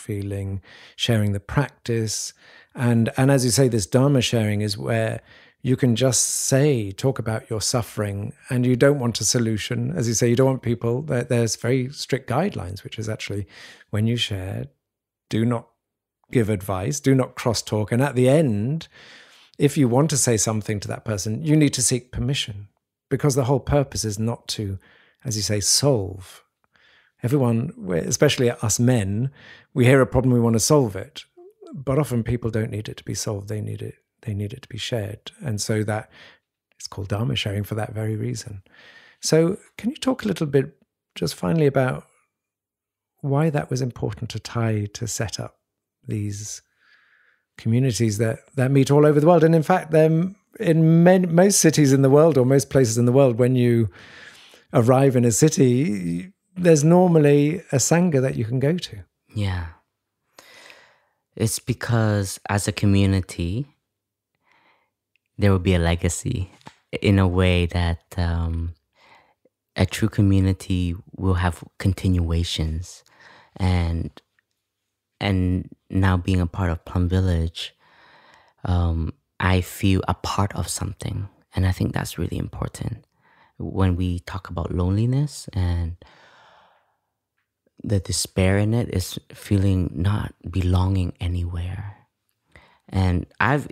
sharing the practice. And as you say, this Dharma sharing is where you can just talk about your suffering, and you don't want a solution. As you say, you don't want people, there's very strict guidelines, which is actually when you share, do not give advice, do not cross-talk. And at the end, if you want to say something to that person, you need to seek permission, because the whole purpose is not to, as you say, solve. Everyone, especially us men, we hear a problem, we want to solve it. But often people don't need it to be solved, they need it to be shared. And so that it's called Dharma sharing for that very reason. So can you talk a little bit, just finally, about why that was important to Thay to set up these communities that meet all over the world? And in fact, in most cities in the world, or most places in the world, when you arrive in a city, there's normally a Sangha that you can go to. Yeah. It's because as a community, there will be a legacy in a way that a true community will have continuations. And now being a part of Plum Village, I feel a part of something. And I think that's really important. When we talk about loneliness and the despair in it, is feeling not belonging anywhere. And I'm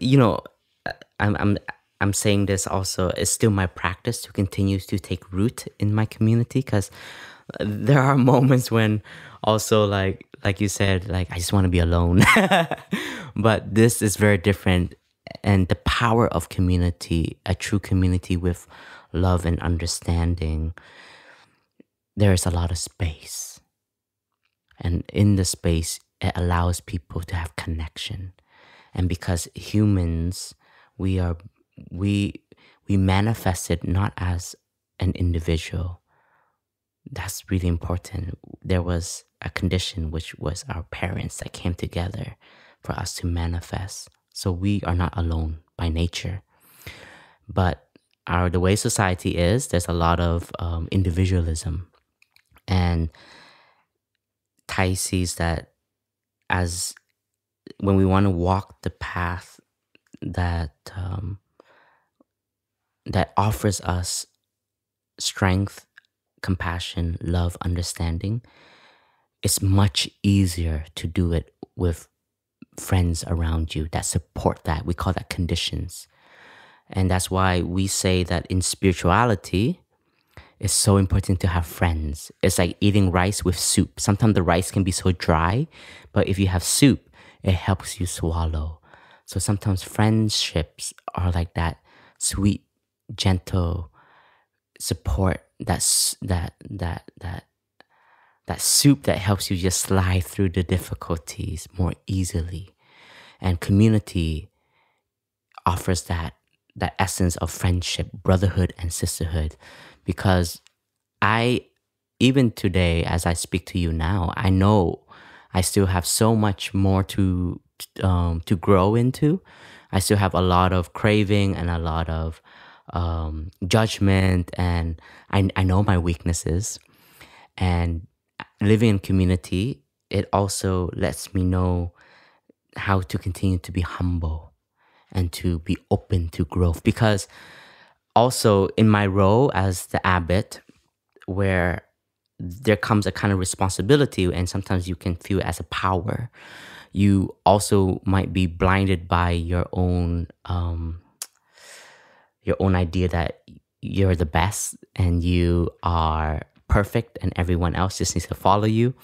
saying this also, it's still my practice to continue to take root in my community, because there are moments when also like you said, like I just want to be alone. But this is very different. And the power of community, a true community with love and understanding, there is a lot of space. And in the space, it allows people to have connection. And because humans, we manifest it not as an individual. That's really important. There was a condition, which was our parents, that came together for us to manifest. So we are not alone by nature. But the way society is, there's a lot of individualism. And Thay sees that as when we want to walk the path that offers us strength, compassion, love, understanding, it's much easier to do it with friends around you that support that. We call that conditions. And that's why we say that in spirituality, it's so important to have friends. It's like eating rice with soup. Sometimes the rice can be so dry, but if you have soup, it helps you swallow. So sometimes friendships are like that sweet, gentle support, that soup that helps you just slide through the difficulties more easily. And community offers that essence of friendship, brotherhood, and sisterhood. Because even today, as I speak to you now, I know I still have so much more to grow into. I still have a lot of craving and a lot of judgment, and I know my weaknesses. And living in community, it also lets me know how to continue to be humble and to be open to growth. Because also in my role as the abbot, where there comes a kind of responsibility, and sometimes you can feel it as a power, you also might be blinded by your own idea that you're the best and you are perfect and everyone else just needs to follow you.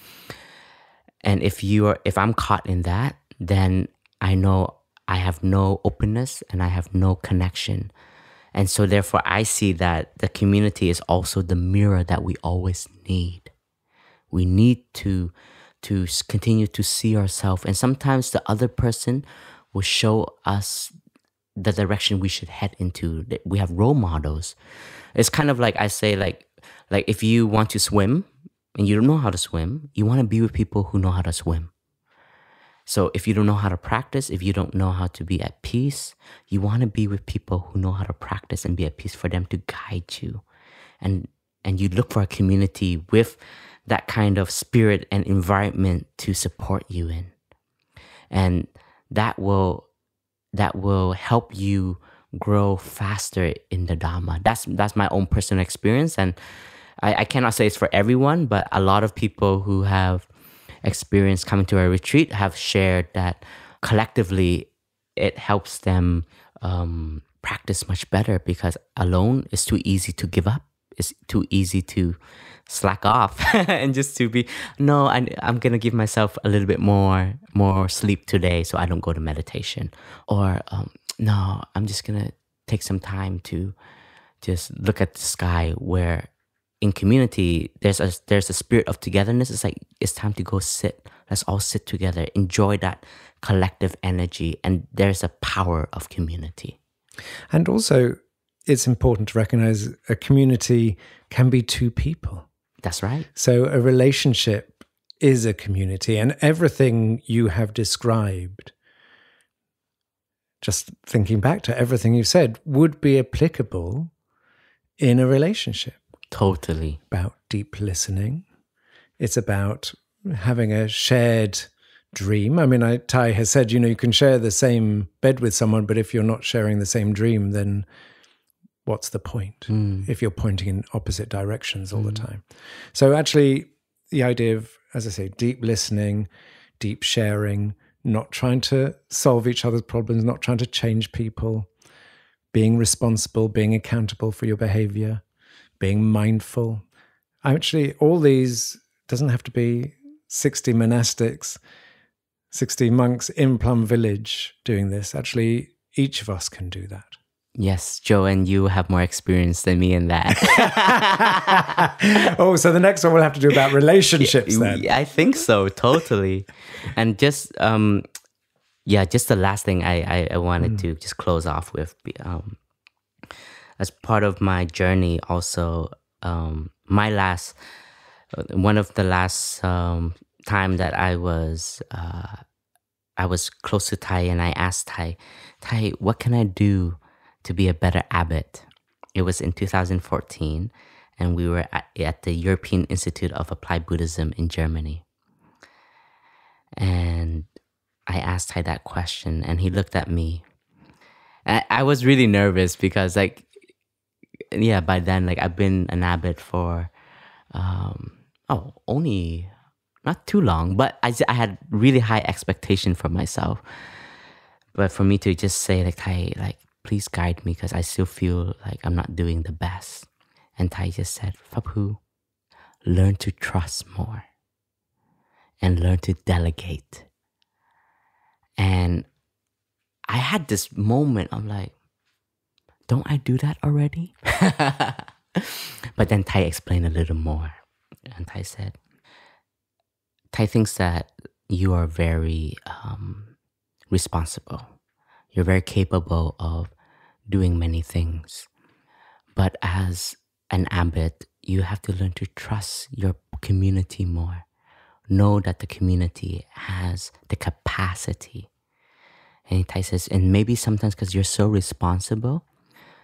And if I'm caught in that, then I know I have no openness and I have no connection. And so therefore I see that the community is also the mirror that we always need. We need to continue to see ourselves, and sometimes the other person will show us the direction we should head into. We have role models. It's kind of like I say, like if you want to swim and you don't know how to swim, you want to be with people who know how to swim. So if you don't know how to practice, if you don't know how to be at peace, you want to be with people who know how to practice and be at peace, for them to guide you. And you look for a community with that kind of spirit and environment to support you in. And that will help you grow faster in the Dhamma. That's my own personal experience. And I cannot say it's for everyone, but a lot of people who have experienced coming to a retreat have shared that collectively it helps them practice much better, because alone it's too easy to give up. It's too easy to slack off and just to be, no, I'm going to give myself a little bit more sleep today so I don't go to meditation. Or, no, I'm just going to take some time to just look at the sky. Where in community, there's a spirit of togetherness. It's like, it's time to go sit. Let's all sit together, enjoy that collective energy. And there's a power of community. And also, it's important to recognize a community can be two people. That's right. So a relationship is a community, and everything you have described, just thinking back to everything you said, would be applicable in a relationship. Totally. About deep listening. It's about having a shared dream. I mean, Thay has said, you can share the same bed with someone, but if you're not sharing the same dream, then what's the point if you're pointing in opposite directions all the time? So actually, the idea of, as I say, deep listening, deep sharing, not trying to solve each other's problems, not trying to change people, being responsible, being accountable for your behavior, being mindful. Actually, all these doesn't have to be 60 monastics, 60 monks in Plum Village doing this. Actually, each of us can do that. Yes, Jo, and you have more experience than me in that. Oh, so the next one we'll have to do about relationships then. I think so, totally. And just, just the last thing I wanted to just close off with. As part of my journey also, one of the last time that I was close to Thay, and I asked Thay, what can I do to be a better abbot? It was in 2014, and we were at the European Institute of Applied Buddhism in Germany. And I asked Thay that question, and he looked at me. I was really nervous because, by then, I've been an abbot for, only not too long, but I had really high expectation for myself. But for me to just say, Thay, please guide me, because I still feel like I'm not doing the best. And Thay just said, Phap Huu, learn to trust more and learn to delegate. And I had this moment, I'm like, don't I do that already? But then Thay explained a little more. And Thay said, Thay thinks that you are very responsible. You're very capable of doing many things. But as an abbot, you have to learn to trust your community more. Know that the community has the capacity. And Thay says, and maybe sometimes because you're so responsible,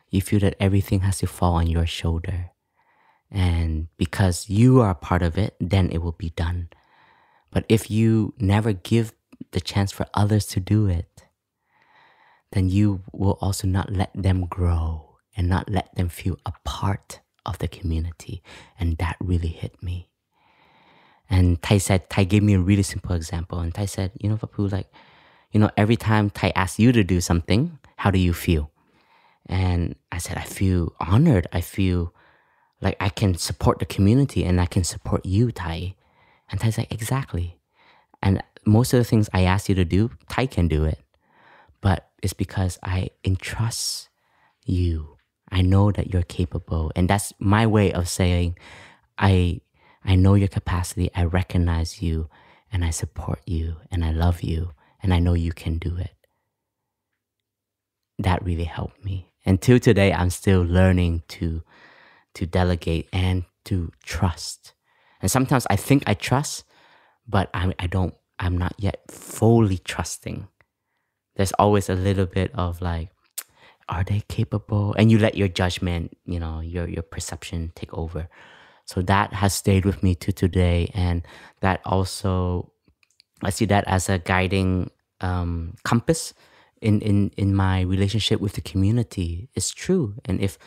you feel that everything has to fall on your shoulder. And because you are a part of it, then it will be done. But if you never give the chance for others to do it, then you will also not let them grow and not let them feel a part of the community. And that really hit me. And Thay gave me a really simple example. And Thay said, Phap Huu, every time Thay asks you to do something, how do you feel? And I said, I feel honored. I feel like I can support the community and I can support you, Thay. And Thay's like, exactly. And most of the things I ask you to do, Thay can do it. But it's because I entrust you. I know that you're capable. And that's my way of saying, I know your capacity. I recognize you and I support you and I love you and I know you can do it. That really helped me. Until today, I'm still learning to delegate and to trust. And sometimes I think I trust, but I'm not yet fully trusting. There's always a little bit of like, are they capable? And you let your judgment, your perception take over. So that has stayed with me to today. And that also, I see that as a guiding compass in my relationship with the community. It's true. And if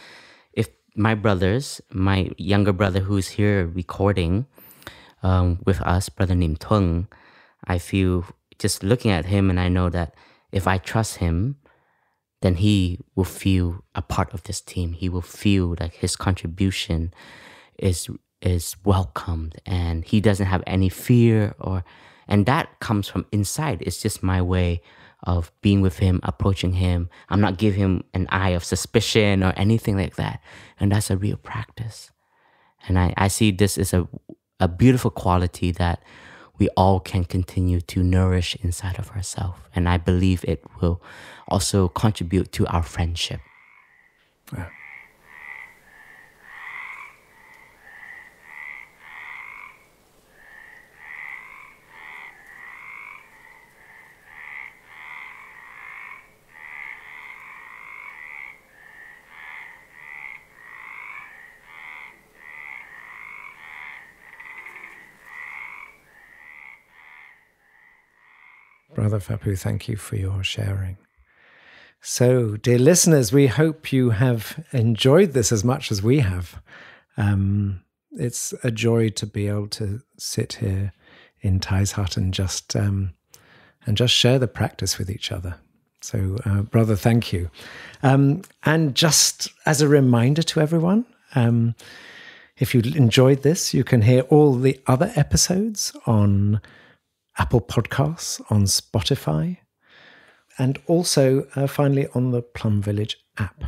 my brothers, my younger brother who's here recording with us, Brother Nim Tung, I feel just looking at him and I know that if I trust him, then he will feel a part of this team. He will feel like his contribution is welcomed and he doesn't have any fear and that comes from inside. It's just my way of being with him, approaching him. I'm not giving him an eye of suspicion or anything like that. And that's a real practice. And I see this as a beautiful quality that we all can continue to nourish inside of ourselves. And I believe it will also contribute to our friendship. Yeah. Brother Phap Huu, thank you for your sharing. So, dear listeners, we hope you have enjoyed this as much as we have. It's a joy to be able to sit here in Thay's hut and just share the practice with each other. So, brother, thank you. And just as a reminder to everyone, if you enjoyed this, you can hear all the other episodes on Apple Podcasts, on Spotify, and also finally on the Plum Village app.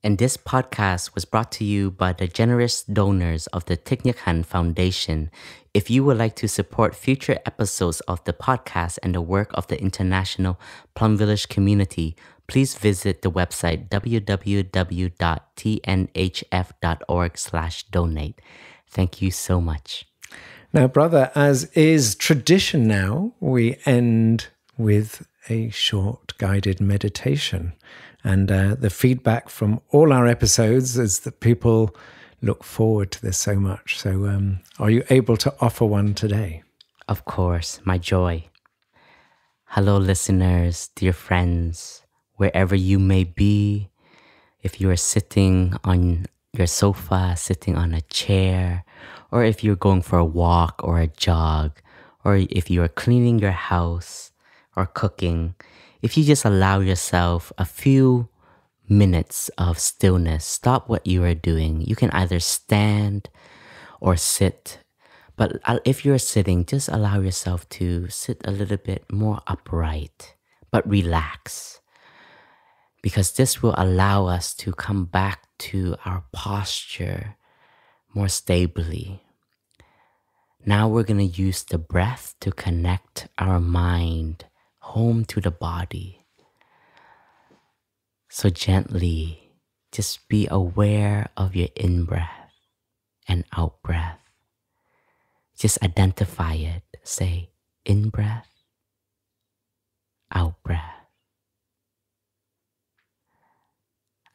And this podcast was brought to you by the generous donors of the Thich Nhat Hanh Foundation. If you would like to support future episodes of the podcast and the work of the international Plum Village community, please visit the website www.tnhf.org/donate. Thank you so much. Now, brother, as is tradition now, we end with a short guided meditation. And the feedback from all our episodes is that people look forward to this so much. So are you able to offer one today? Of course, my joy. Hello, listeners, dear friends, wherever you may be. If you are sitting on your sofa, sitting on a chair, or if you're going for a walk or a jog, or if you are cleaning your house or cooking, if you just allow yourself a few minutes of stillness, stop what you are doing. You can either stand or sit. But if you're sitting, just allow yourself to sit a little bit more upright, but relax. Because this will allow us to come back to our posture more stably. Now we're going to use the breath to connect our mind home to the body. So gently, just be aware of your in-breath and out-breath. Just identify it. Say, in-breath, out-breath.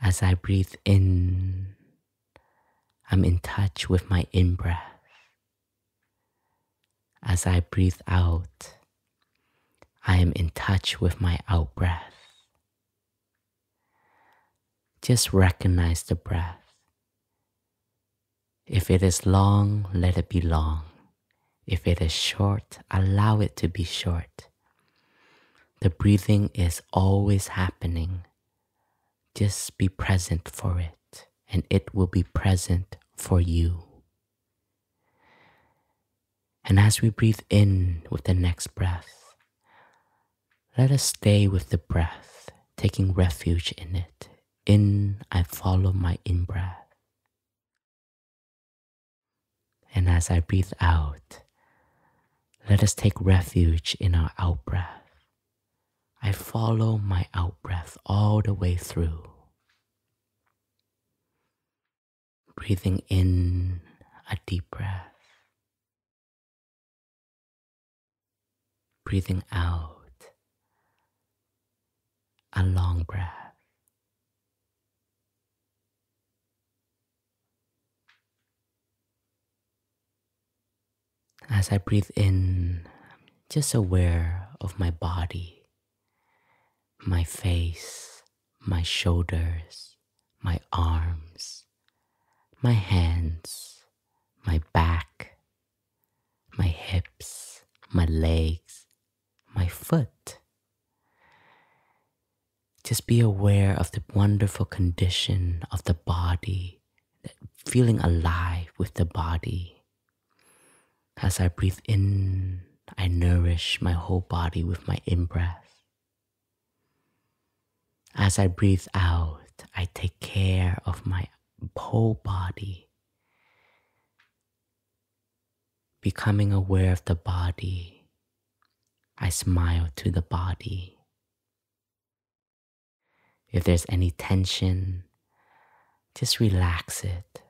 As I breathe in, I'm in touch with my in-breath. As I breathe out, I am in touch with my out-breath. Just recognize the breath. If it is long, let it be long. If it is short, allow it to be short. The breathing is always happening. Just be present for it, and it will be present for you. And as we breathe in with the next breath, let us stay with the breath, taking refuge in it. In, I follow my in-breath. And as I breathe out, let us take refuge in our out-breath. I follow my out-breath all the way through. Breathing in a deep breath. Breathing out a long breath. As I breathe in, I'm just aware of my body, my face, my shoulders, my arms, my hands, my back, my hips, my legs, my foot. Just be aware of the wonderful condition of the body, feeling alive with the body. As I breathe in, I nourish my whole body with my in-breath. As I breathe out, I take care of my whole body. Becoming aware of the body, I smile to the body. If there's any tension, just relax it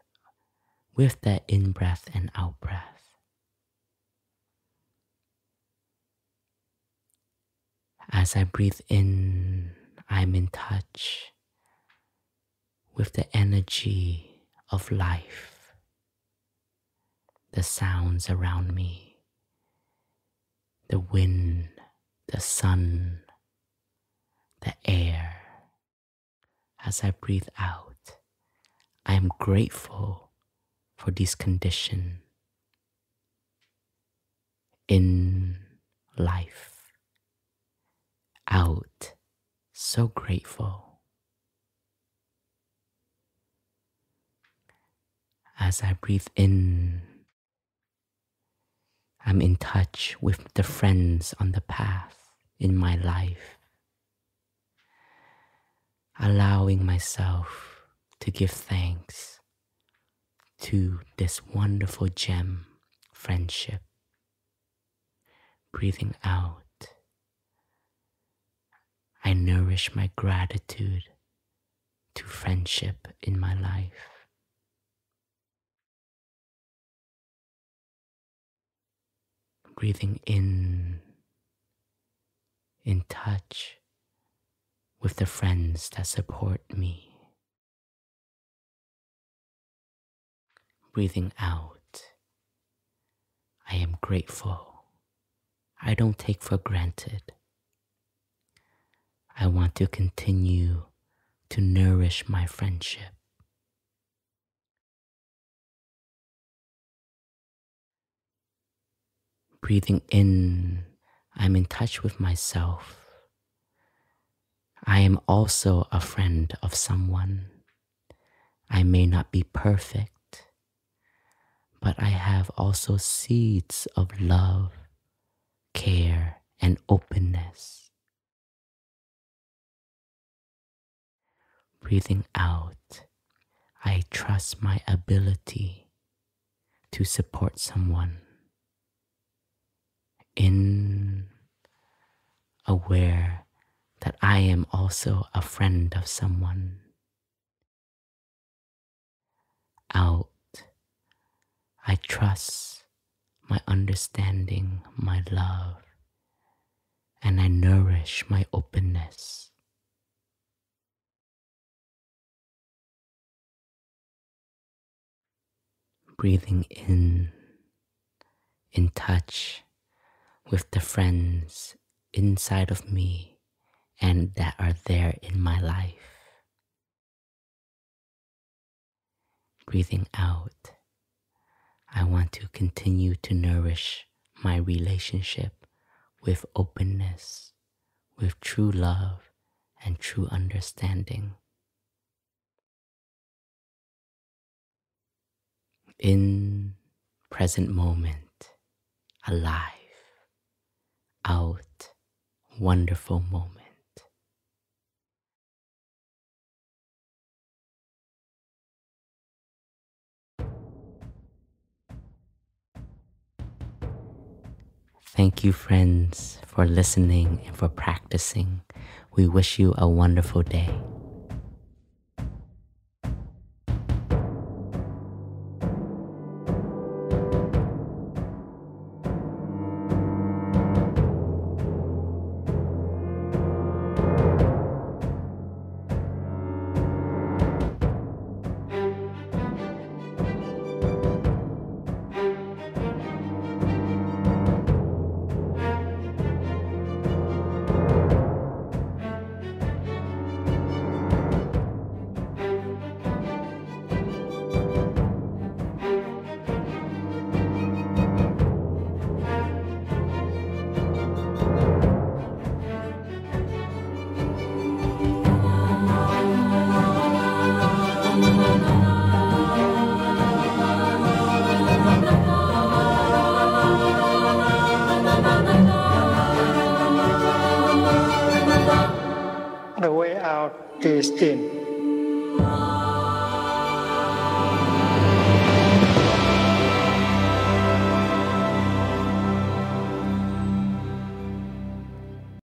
with that in-breath and out-breath. As I breathe in, I'm in touch with the energy of life, the sounds around me, the wind, the sun, the air. As I breathe out, I am grateful for this condition in life. Out, so grateful. As I breathe in, I'm in touch with the friends on the path in my life, allowing myself to give thanks to this wonderful gem, friendship. Breathing out, I nourish my gratitude to friendship in my life. Breathing in touch with the friends that support me. Breathing out, I am grateful. I don't take for granted. I want to continue to nourish my friendship. Breathing in, I'm in touch with myself. I am also a friend of someone. I may not be perfect, but I have also seeds of love, care, and openness. Breathing out, I trust my ability to support someone. In, aware that I am also a friend of someone. Out, I trust my understanding, my love, and I nourish my openness. Breathing in touch with the friends inside of me and that are there in my life. Breathing out, I want to continue to nourish my relationship with openness, with true love and true understanding. In present moment, alive, out, wonderful moment. Thank you, friends, for listening and for practicing. We wish you a wonderful day. The way out is in.